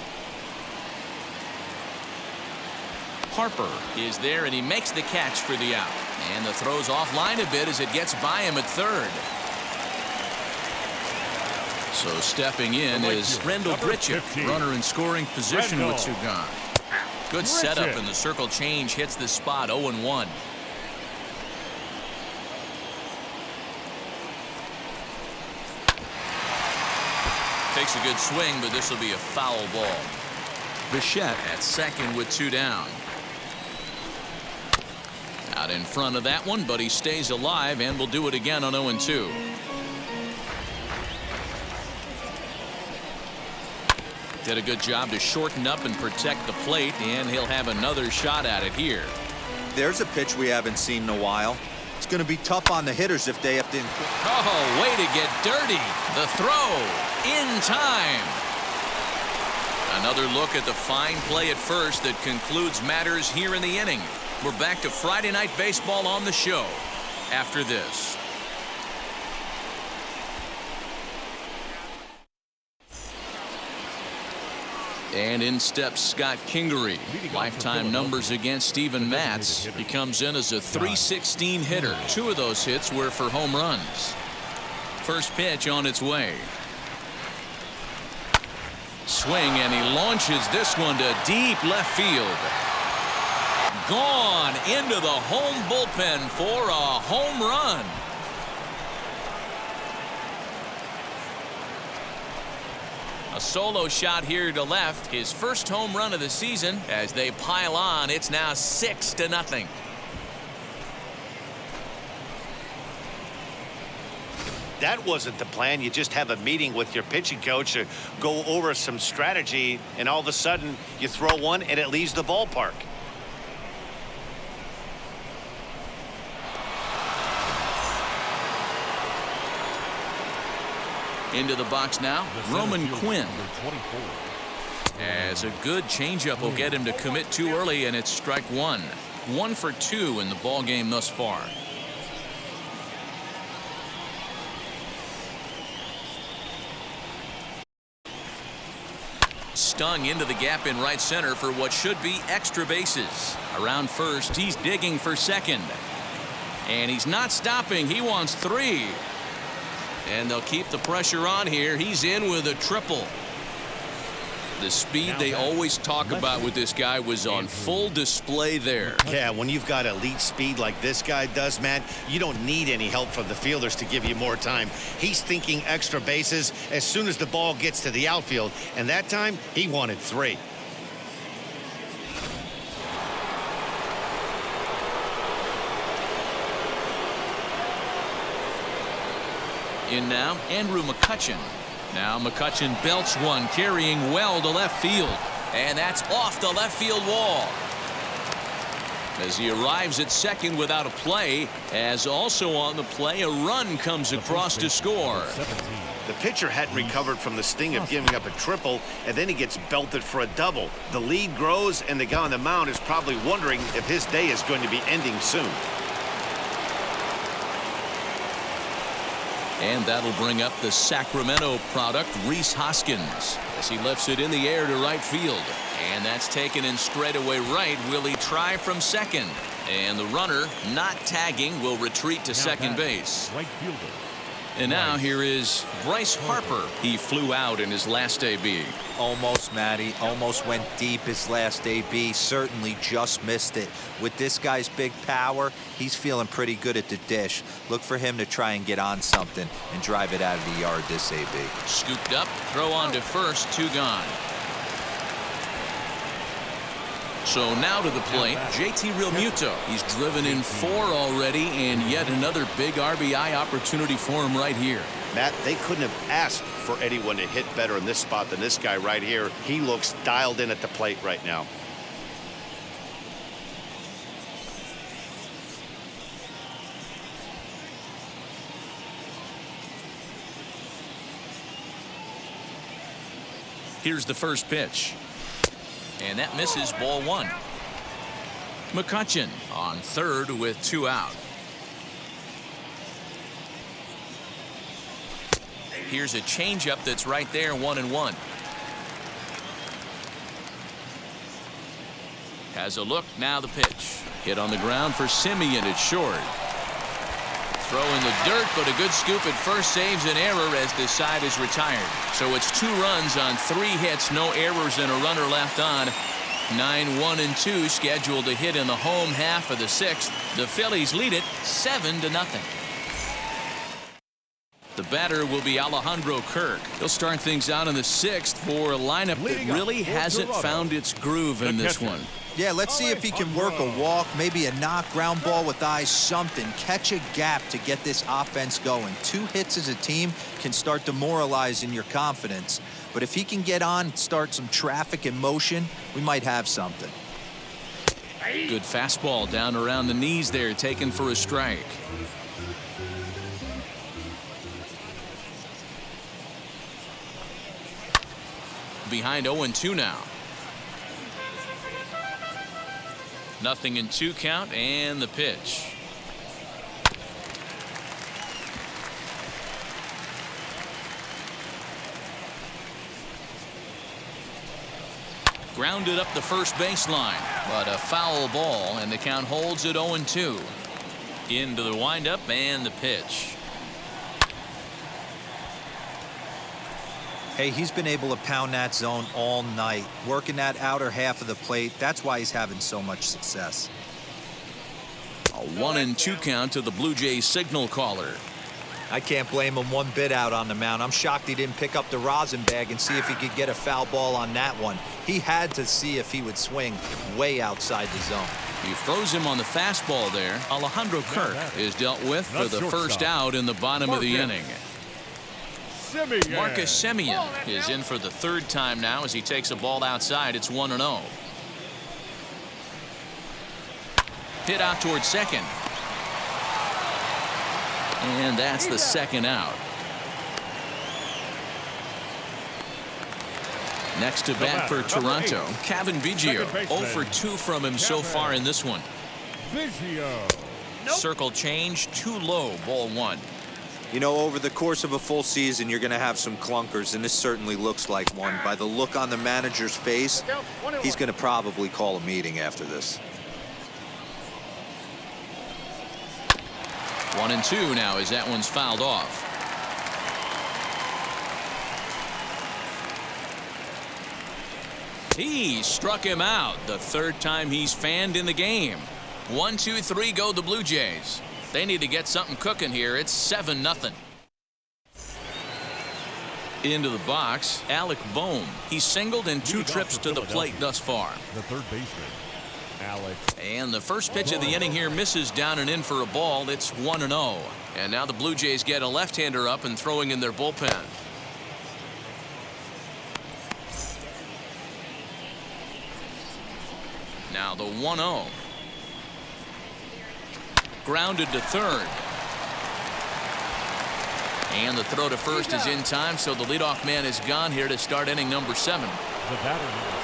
Harper is there, and he makes the catch for the out. And the throw's offline a bit as it gets by him at third. So stepping in is Randall Bridget, runner in scoring position with 2 gone. Good setup, and the circle change hits the spot. 0-1. Takes a good swing, but this will be a foul ball. Bichette at second with 2 down. Out in front of that one, but he stays alive and will do it again on 0-2. Did a good job to shorten up and protect the plate, and he'll have another shot at it here. There's a pitch we haven't seen in a while. It's going to be tough on the hitters if they have to. Oh, way to get dirty. The throw in time. Another look at the fine play at first that concludes matters here in the inning. We're back to Friday Night Baseball on the show after this. And in steps Scott Kingery. Lifetime numbers against Steven Matz. He comes in as a .316 hitter. 2 of those hits were for home runs. First pitch on its way. Swing, and he launches this one to deep left field. Gone into the home bullpen for a home run. A solo shot here to left. His first home run of the season. As they pile on, it's now 6-0. That wasn't the plan. You just have a meeting with your pitching coach to go over some strategy, and all of a sudden you throw one and it leaves the ballpark. Into the box now, Roman Quinn. As a good changeup will get him to commit too early, and it's strike 1. 1 for 2 in the ball game thus far. Stung into the gap in right center for what should be extra bases. Around first, he's digging for second. And he's not stopping. He wants 3. And they'll keep the pressure on here. He's in with a triple. The speed they always talk about with this guy was on full display there. Yeah, when you've got elite speed like this guy does, man, you don't need any help from the fielders to give you more time. He's thinking extra bases as soon as the ball gets to the outfield, and that time he wanted 3. In now, Andrew Mccutchen. Now Mccutchen belts one, carrying well to left field. And that's off the left field wall. As he arrives at second without a play, as also on the play, a run comes across to score. The pitcher hadn't recovered from the sting of giving up a triple, and then he gets belted for a double. The lead grows, and the guy on the mound is probably wondering if his day is going to be ending soon. And that'll bring up the Sacramento product, Rhys Hoskins, as he lifts it in the air to right field. And that's taken in straightaway right. Will he try from second? And the runner, not tagging, will retreat to second base. Right fielder. And now here is Bryce Harper. He flew out in his last AB. Almost, Matty. Almost went deep his last AB. Certainly just missed it. With this guy's big power, he's feeling pretty good at the dish. Look for him to try and get on something and drive it out of the yard this AB. Scooped up, throw on to first, 2 gone. So now to the plate, JT Rimuto. He's driven in 4 already, and yet another big RBI opportunity for him right here. Matt, they couldn't have asked for anyone to hit better in this spot than this guy right here. He looks dialed in at the plate right now. Here's the first pitch. And that misses, ball 1. Mccutchen on third with 2 out. Here's a changeup that's right there, 1-1. Has a look, now the pitch. Hit on the ground for Semien, it's short. Throw in the dirt, but a good scoop at first saves an error as this side is retired. So it's 2 runs on 3 hits, no errors and a runner left on. 9-1-2 scheduled to hit in the home half of the 6th. The Phillies lead it 7-0. The batter will be Alejandro Kirk. He'll start things out in the 6th for a lineup that really hasn't found its groove in this one. Yeah, let's see if he can work a walk, maybe a knock, ground ball with eyes, something. Catch a gap to get this offense going. 2 hits as a team can start demoralizing your confidence. But if he can get on, start some traffic in motion, we might have something. Good fastball down around the knees there, taken for a strike. Behind 0-2 now. 0-2 count and the pitch. Grounded up the first baseline, but a foul ball, and the count holds at 0-2. Into the windup and the pitch. Hey, he's been able to pound that zone all night, working that outer half of the plate. That's why he's having so much success. A 1-2 count to the Blue Jays signal caller. I can't blame him one bit out on the mound. I'm shocked he didn't pick up the rosin bag and see if he could get a foul ball on that one. He had to see if he would swing way outside the zone. He throws him on the fastball there. Alejandro Kirk is dealt with for the first out in the bottom of the inning. Marcus Semien is in for the 3rd time now as he takes a ball outside. It's 1-0. Hit out towards second. And that's the 2nd out. Next to bat for Toronto, Cavan Biggio. 0 for 2 from him so far in this one. Circle change, too low, ball 1. You know, over the course of a full season, you're going to have some clunkers, and this certainly looks like one. By the look on the manager's face, he's going to probably call a meeting after this. 1-2 now as that one's fouled off. He struck him out, the 3rd time he's fanned in the game. 1-2-3 go the Blue Jays. They need to get something cooking here. It's 7-0. Into the box, Alec Bohm. He's singled in 2 trips to the plate thus far. The third baseman, Alec. And the first pitch of the inning here misses down and in for a ball. It's 1-0. And now the Blue Jays get a left-hander up and throwing in their bullpen. Now the 1-0. Grounded to third. And the throw to first is in time, so the leadoff man is gone here to start inning number 7. The batter number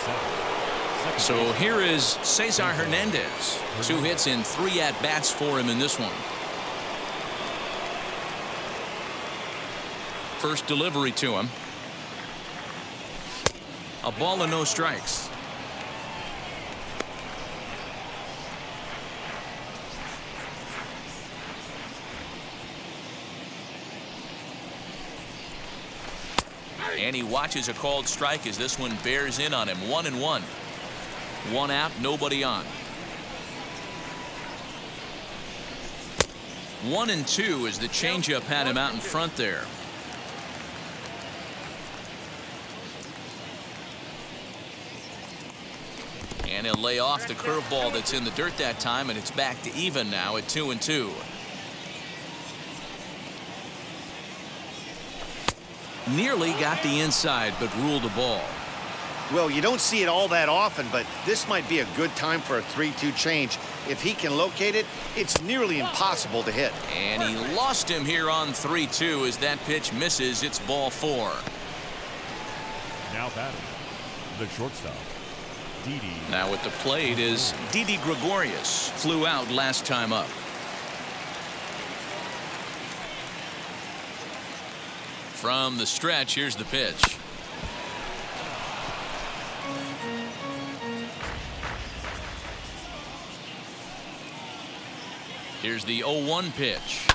7. So here is Cesar Hernandez. 2 hits in 3 at-bats for him in this one. First delivery to him. A ball and no strikes. And he watches a called strike as this one bears in on him. 1-1. One out, nobody on. 1-2 as the changeup had him out in front there. And he'll lay off the curveball that's in the dirt that time, and it's back to even now at 2-2. Nearly got the inside, but ruled the ball. Well, you don't see it all that often, but this might be a good time for a 3-2 change. If he can locate it, it's nearly impossible to hit. And he lost him here on 3-2 as that pitch misses. It's ball 4. Now batting, the shortstop, Didi. Now at the plate is Didi Gregorius. Flew out last time up. From the stretch, here's the pitch. Here's the 0-1 pitch.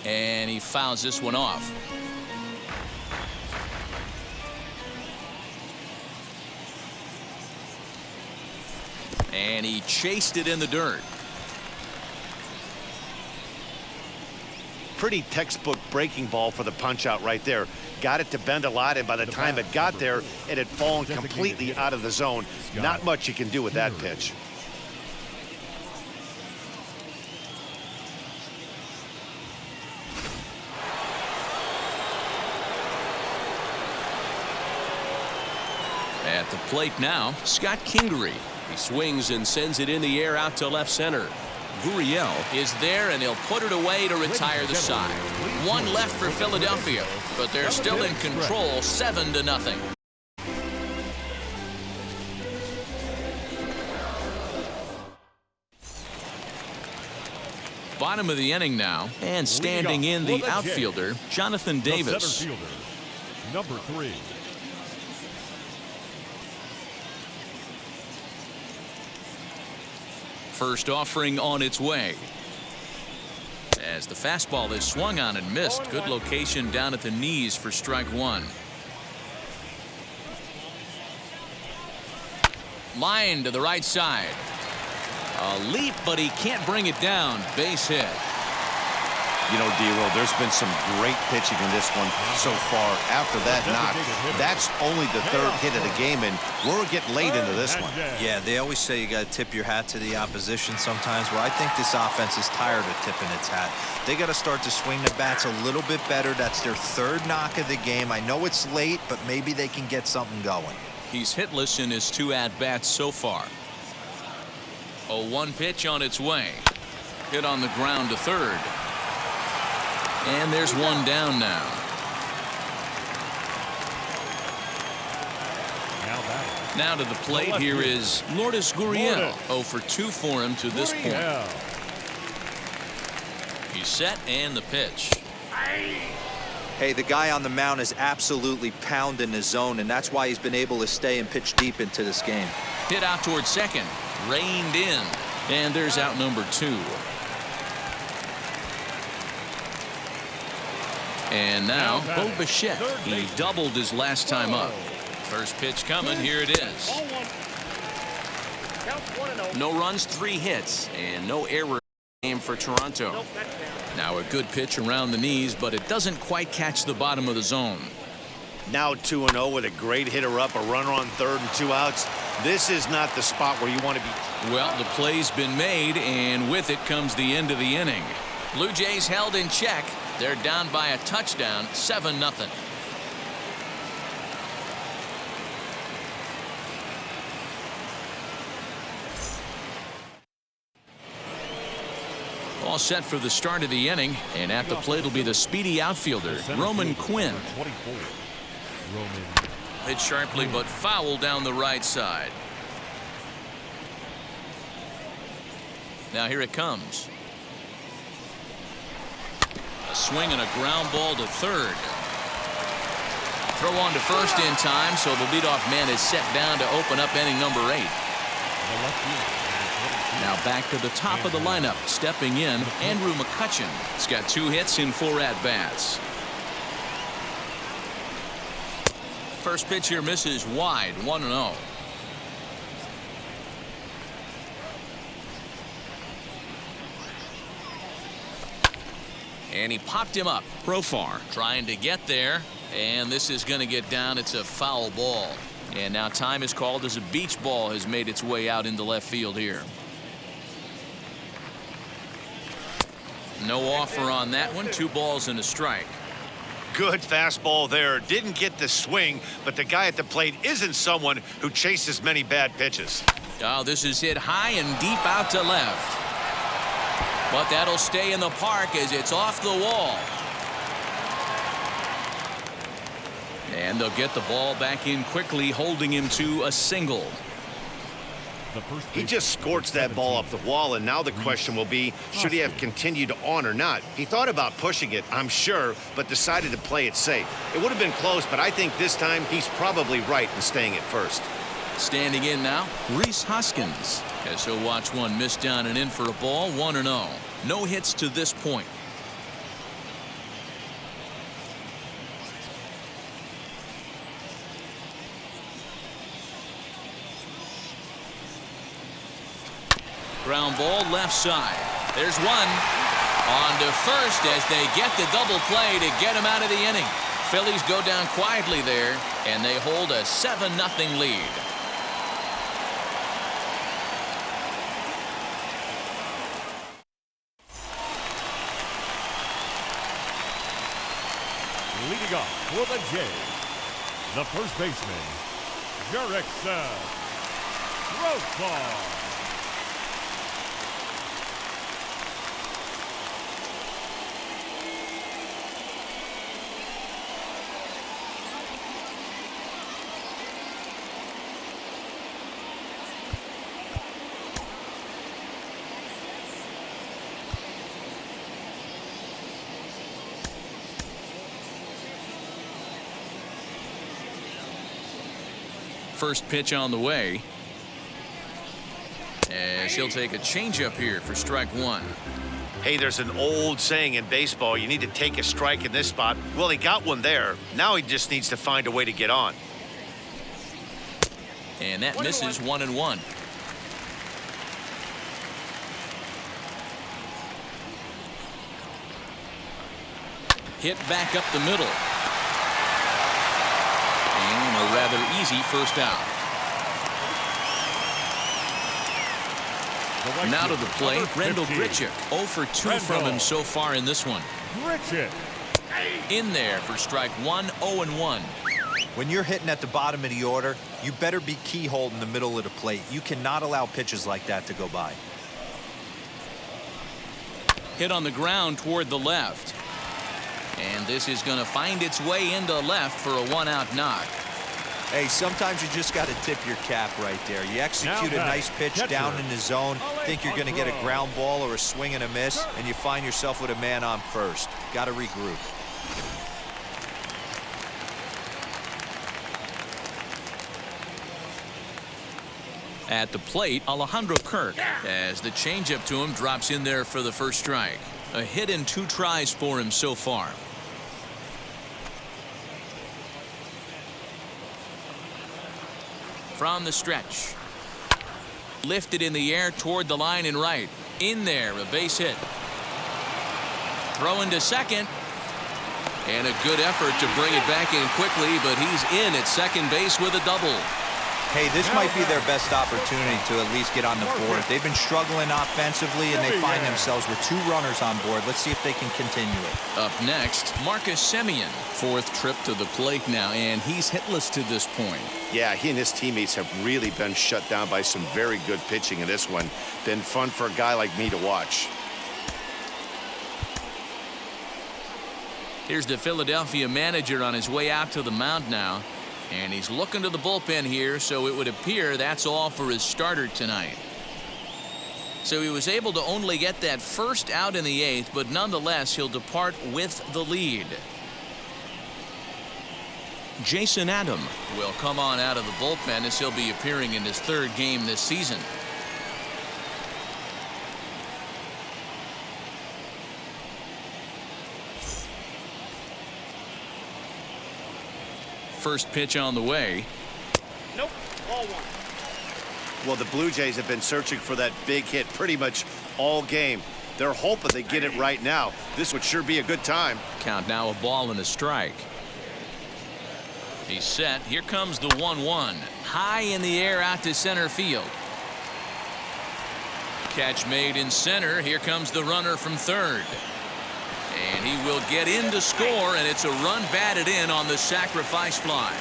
And he fouls this one off. And he chased it in the dirt. Pretty textbook breaking ball for the punch out right there. Got it to bend a lot, and by the time it got there, it had fallen completely out of the zone. Not much you can do with that pitch. At the plate now, Scott Kingery. He swings and sends it in the air out to left center. Gurriel is there, and he'll put it away to retire the side. One left for Philadelphia, but they're still in control, 7-0. Bottom of the inning now, and standing in the outfielder, Jonathan Davis. Number 3. First offering on its way. As the fastball is swung on and missed. Good location down at the knees for strike 1. Line to the right side. A leap, but he can't bring it down. Base hit. You know, D-Roll, there's been some great pitching in this one so far. After that knock, that's only the 3rd hit of the game, and we're getting late into this one. Yeah, they always say you got to tip your hat to the opposition sometimes. Well, I think this offense is tired of tipping its hat. They got to start to swing the bats a little bit better. That's their 3rd knock of the game. I know it's late, but maybe they can get something going. He's hitless in his 2 at-bats so far. 0-1 pitch on its way. Hit on the ground to 3rd. And there's one down now. Now to the plate here is Lourdes Gurriel. 0 for 2 for him to this point. He's set and the pitch. Hey, the guy on the mound is absolutely pounding the zone, and that's why he's been able to stay and pitch deep into this game. Hit out towards second. Reined in. And there's out number 2. And now, Bo Bichette. He doubled his last time up. First pitch coming. Here it is. No runs, 3 hits, and no error game for Toronto. Now a good pitch around the knees, but it doesn't quite catch the bottom of the zone. Now 2-0 with a great hitter up, a runner on 3rd and 2 outs. This is not the spot where you want to be. Well, the play's been made, and with it comes the end of the inning. Blue Jays held in check. They're down by a touchdown, 7-0. All set for the start of the inning, and at the plate will be the speedy outfielder, Roman Quinn. Hit sharply but foul down the right side. Now here it comes. A swing and a ground ball to 3rd. Throw on to first in time, so the leadoff man is set down to open up inning number 8. Now back to the top of the lineup. Stepping in, Andrew Mccutchen. He's got 2 hits in 4 at-bats. First pitch here misses wide, 1-0. And he popped him up. Profar trying to get there. And this is going to get down. It's a foul ball. And now time is called as a beach ball has made its way out into left field here. No offer on that one. 2 balls and a strike. Good fastball there. Didn't get the swing, but the guy at the plate isn't someone who chases many bad pitches. Oh, this is hit high and deep out to left. But that'll stay in the park as it's off the wall. And they'll get the ball back in quickly, holding him to a single. He just scorched that ball off the wall, and now the question will be, should he have continued on or not? He thought about pushing it, I'm sure, but decided to play it safe. It would have been close, but I think this time he's probably right in staying at first. Standing in now, Rhys Hoskins. As he'll watch one miss down and in for a ball, 1-0. No hits to this point. Ground ball left side. There's one. On to first as they get the double play to get him out of the inning. Phillies go down quietly there, and they hold a 7-0 lead. Leading off for the Jays, the first baseman, Jurickson Profar. First pitch on the way. As he'll take a changeup here for strike 1. Hey, there's an old saying in baseball, you need to take a strike in this spot. Well, he got one there. Now he just needs to find a way to get on. And that misses 1-1. Hit back up the middle. And a rather easy first out. Now to the plate, Randall Bridget. 0 for 2 from him so far in this one. Bridget. In there for strike 1, 0-1. When you're hitting at the bottom of the order, you better be keyhole in the middle of the plate. You cannot allow pitches like that to go by. Hit on the ground toward the left. And this is going to find its way into left for a 1-out knock. Hey, sometimes you just got to tip your cap right there. You execute a nice pitch down in the zone, think you're going to get a ground ball or a swing and a miss, and you find yourself with a man on first. Got to regroup. At the plate, Alejandro Kirk, as the changeup to him drops in there for the first strike. A hit in 2 tries for him so far. From the stretch. Lifted in the air toward the line and right. In there, a base hit. Throwing to second. And a good effort to bring it back in quickly, but he's in at second base with a double. Hey, this might be their best opportunity to at least get on the board. They've been struggling offensively, and they find themselves with 2 runners on board. Let's see if they can continue it. Up next, Marcus Semien. 4th trip to the plate now, and he's hitless to this point. Yeah, he and his teammates have really been shut down by some very good pitching in this one. Been fun for a guy like me to watch. Here's the Philadelphia manager on his way out to the mound now. And he's looking to the bullpen here, so it would appear that's all for his starter tonight. So he was able to only get that first out in the 8th, but nonetheless, he'll depart with the lead. Jason Adam will come on out of the bullpen as he'll be appearing in his 3rd game this season. First pitch on the way. Nope. Ball 1. Well, the Blue Jays have been searching for that big hit pretty much all game. They're hoping they get it right now. This would sure be a good time. Count now, a ball and a strike. He's set. Here comes the 1-1. High in the air out to center field. Catch made in center. Here comes the runner from 3rd. And he will get in to score, and it's a run batted in on the sacrifice fly.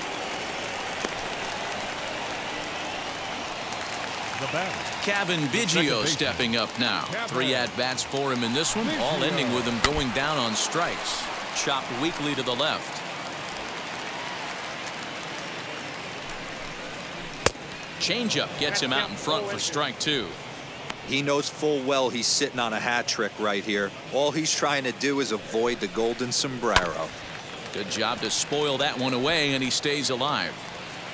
Kevin Biggio stepping up now. 3 at-bats for him in this one, all ending with him going down on strikes. Chopped weakly to the left. Changeup gets him out in front for strike 2. He knows full well he's sitting on a hat trick right here. All he's trying to do is avoid the golden sombrero. Good job to spoil that one away, and he stays alive.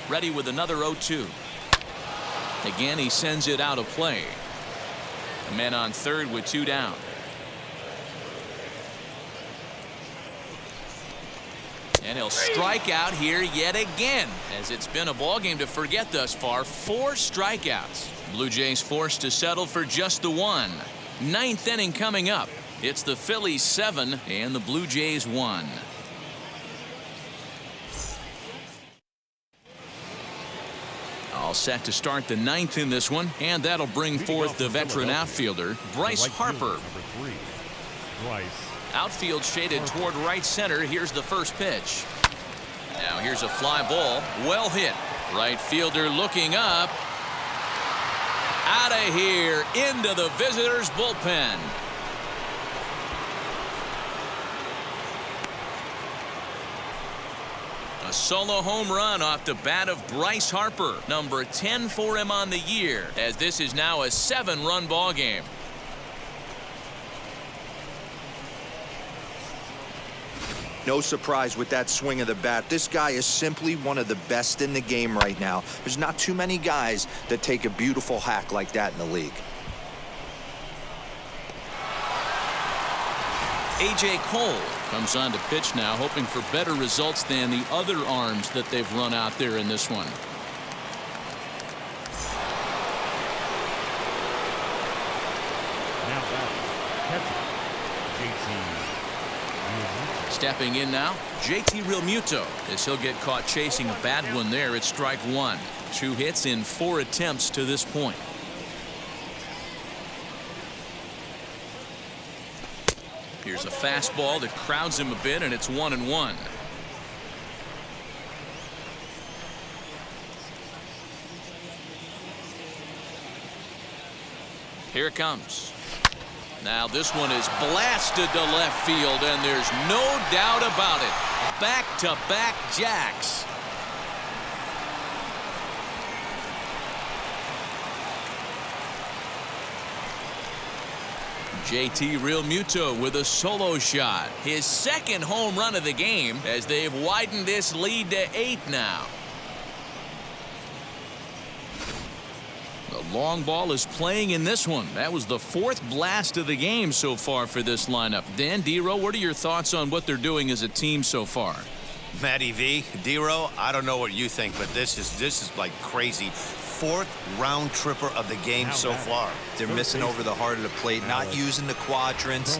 Ready with another 0-2. Again, he sends it out of play. The man on 3rd with 2 down. And he'll strike out here yet again, as it's been a ball game to forget thus far. 4 strikeouts. Blue Jays forced to settle for just the 1. 9th inning coming up. It's the Phillies 7 and the Blue Jays 1. All set to start the 9th in this one, and that'll bring forth the veteran outfielder, Bryce Harper. Outfield shaded toward right center. Here's the first pitch. Now here's a fly ball. Well hit. Right fielder looking up. Out of here into the visitors' bullpen. A solo home run off the bat of Bryce Harper, number 10 for him on the year, as this is now a 7-run ball game. No surprise with that swing of the bat. This guy is simply one of the best in the game right now. There's not too many guys that take a beautiful hack like that in the league. A.J. Cole comes on to pitch now, hoping for better results than the other arms that they've run out there in this one. Stepping in now, JT Realmuto, as he'll get caught chasing a bad one there at strike 1. 2 hits in 4 attempts to this point. Here's a fastball that crowds him a bit, and it's 1-1. Here it comes. Now this one is blasted to left field, and there's no doubt about it. Back-to-back jacks. JT Realmuto with a solo shot. His 2nd home run of the game, as they've widened this lead to 8 now. The long ball is playing in this one. That was the 4th blast of the game so far for this lineup. Dan, D-Row, what are your thoughts on what they're doing as a team so far? Matty V, D-Row, I don't know what you think, but this is like crazy. 4th round tripper of the game so far. They're missing over the heart of the plate, not using the quadrants.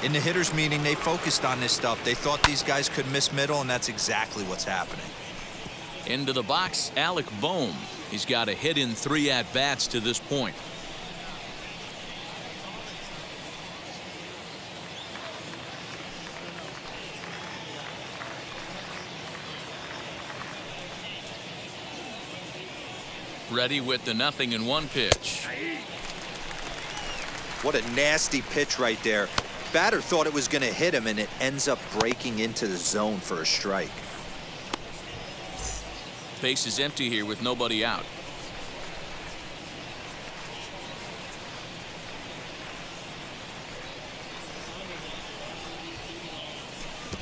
In the hitters meeting, they focused on this stuff. They thought these guys could miss middle, and that's exactly what's happening. Into the box, Alec Bohm. He's got a hit in 3 at-bats to this point. Ready with the 0-1 pitch. What a nasty pitch right there. Batter thought it was going to hit him, and it ends up breaking into the zone for a strike. Base is empty here with nobody out.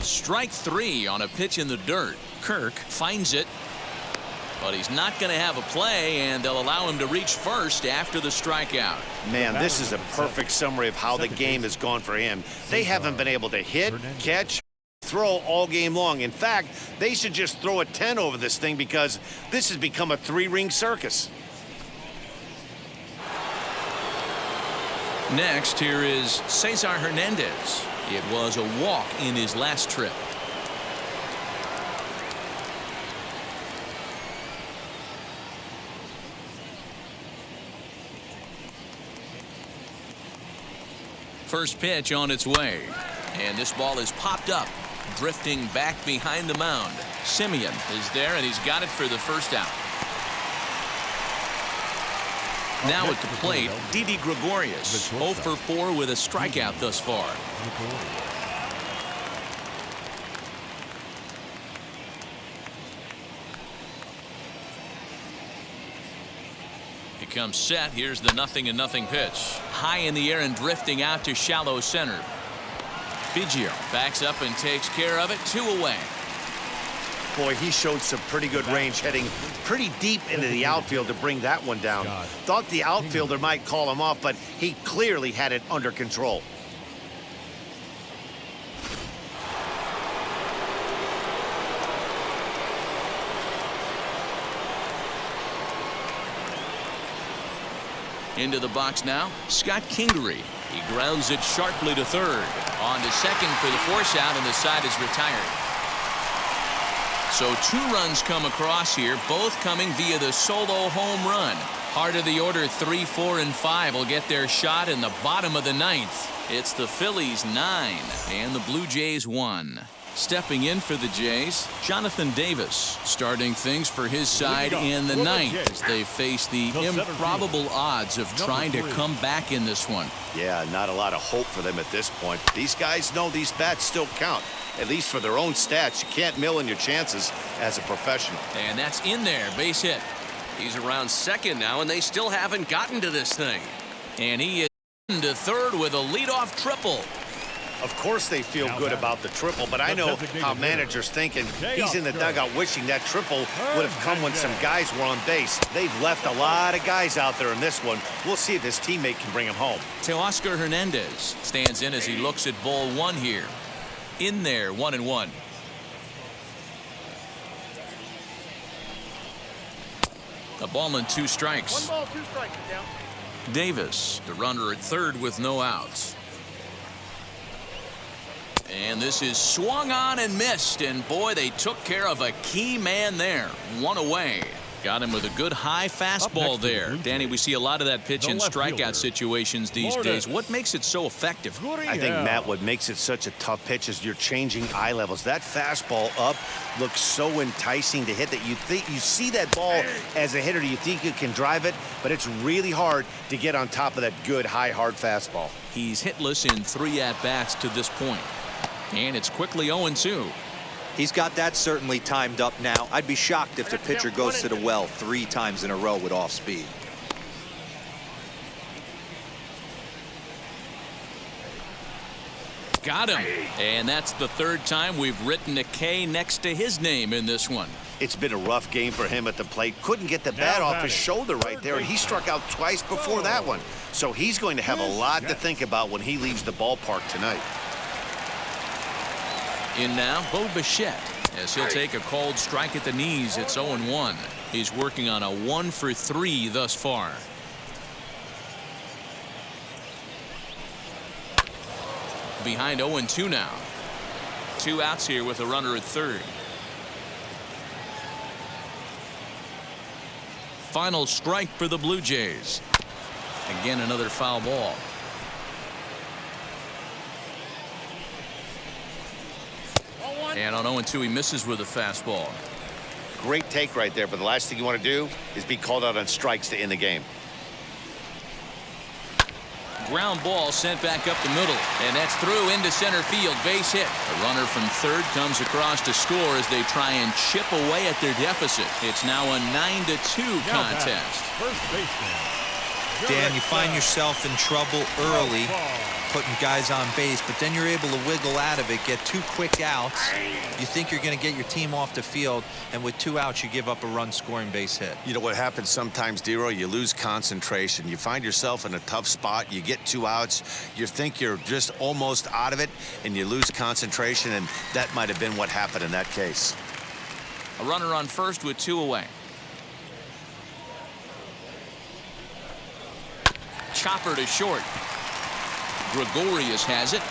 Strike 3 on a pitch in the dirt. Kirk finds it, but he's not going to have a play, and they'll allow him to reach first after the strikeout. Man, this is a perfect summary of how the game has gone for him. They haven't been able to hit, catch, throw all game long. In fact, they should just throw a 10 over this thing because this has become a three-ring circus. Next, here is Cesar Hernandez. It was a walk in his last trip. First pitch on its way, and this ball is popped up, drifting back behind the mound. Simeon is there, and he's got it for the first out. Now at the plate, Didi Gregorius, 0 for 4 with a strikeout thus far. Comes set. Here's the 0-0 pitch. High in the air and drifting out to shallow center. Biggio backs up and takes care of it. 2 away. Boy, he showed some pretty good range, heading pretty deep into the outfield to bring that one down. Thought the outfielder might call him off, but he clearly had it under control. Into the box now, Scott Kingery. He grounds it sharply to third. On to second for the force out, and the side is retired. So 2 runs come across here, both coming via the solo home run. Heart of the order, 3, 4, and 5 will get their shot in the bottom of the 9th. It's the Phillies 9 and the Blue Jays 1. Stepping in for the Jays, Jonathan Davis, starting things for his side in the 9th as they face the improbable odds of trying to come back in this one. Yeah, not a lot of hope for them at this point. These guys know these bats still count, at least for their own stats. You can't mill in your chances as a professional. And that's in there, base hit. He's around second now, and they still haven't gotten to this thing. And he is into third with a leadoff triple. Of course they feel good about the triple, but I know how managers thinking. He's in the dugout wishing that triple would have come when some guys were on base. They've left a lot of guys out there in this one. We'll see if his teammate can bring him home. Cesar Hernandez stands in as he looks at ball 1 here. In there, 1-1. A ball and 2 strikes. 1 ball, 2 strikes. Down. Davis, the runner at third with no outs. And this is swung on and missed, and boy, they took care of a key man there. 1 away. Got him with a good high fastball there. Danny, we see a lot of that pitch in strikeout situations these days. What makes it so effective? I think, Matt, what makes it such a tough pitch is you're changing eye levels. That fastball up looks so enticing to hit that you think you see that ball as a hitter, you think you can drive it, but it's really hard to get on top of that good high hard fastball. He's hitless in 3 at-bats to this point. And it's quickly 0-2. He's got that certainly timed up now. I'd be shocked if the pitcher goes to the well 3 times in a row with off speed. Got him. And that's the 3rd time we've written a K next to his name in this one. It's been a rough game for him at the plate. Couldn't get the bat off his shoulder right there, and he struck out twice before that one. So he's going to have a lot to think about when he leaves the ballpark tonight. In now, Bo Bichette, as he'll take a called strike at the knees. It's 0-1. He's working on a 1 for 3 thus far. Behind 0-2 now. 2 outs here with a runner at third. Final strike for the Blue Jays. Again, another foul ball. And on 0-2, he misses with a fastball. Great take right there, but the last thing you want to do is be called out on strikes to end the game. Ground ball sent back up the middle, and that's through into center field. Base hit. A runner from third comes across to score as they try and chip away at their deficit. It's now a 9-2 contest. First baseman. Dan, you find yourself in trouble early. putting guys on base, but then you're able to wiggle out of it, get 2 quick outs. You think you're going to get your team off the field, and with 2 outs, you give up a run-scoring base hit. You know what happens sometimes, Dero? You lose concentration. You find yourself in a tough spot. You get 2 outs. You think you're just almost out of it, and you lose concentration, and that might have been what happened in that case. A runner on first with 2 away. Chopper to short. Gregorius has it.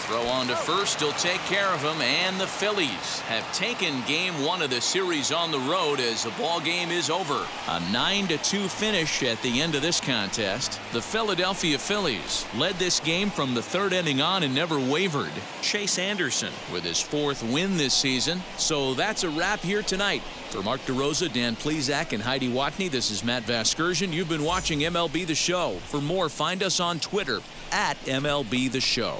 Throw on to first. He'll take care of him. And the Phillies have taken game 1 of the series on the road as the ball game is over. A 9-2 finish at the end of this contest. The Philadelphia Phillies led this game from the 3rd inning on and never wavered. Chase Anderson with his 4th win this season. So that's a wrap here tonight. For Mark DeRosa, Dan Plesac, and Heidi Watney, this is Matt Vasgersian. You've been watching MLB The Show. For more, find us on Twitter at MLB The Show.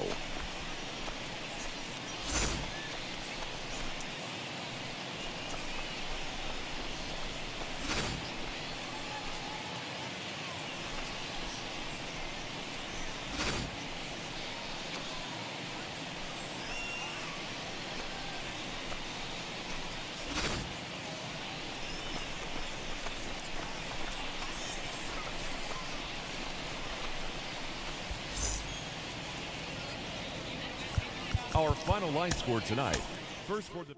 Our final line score tonight. First for the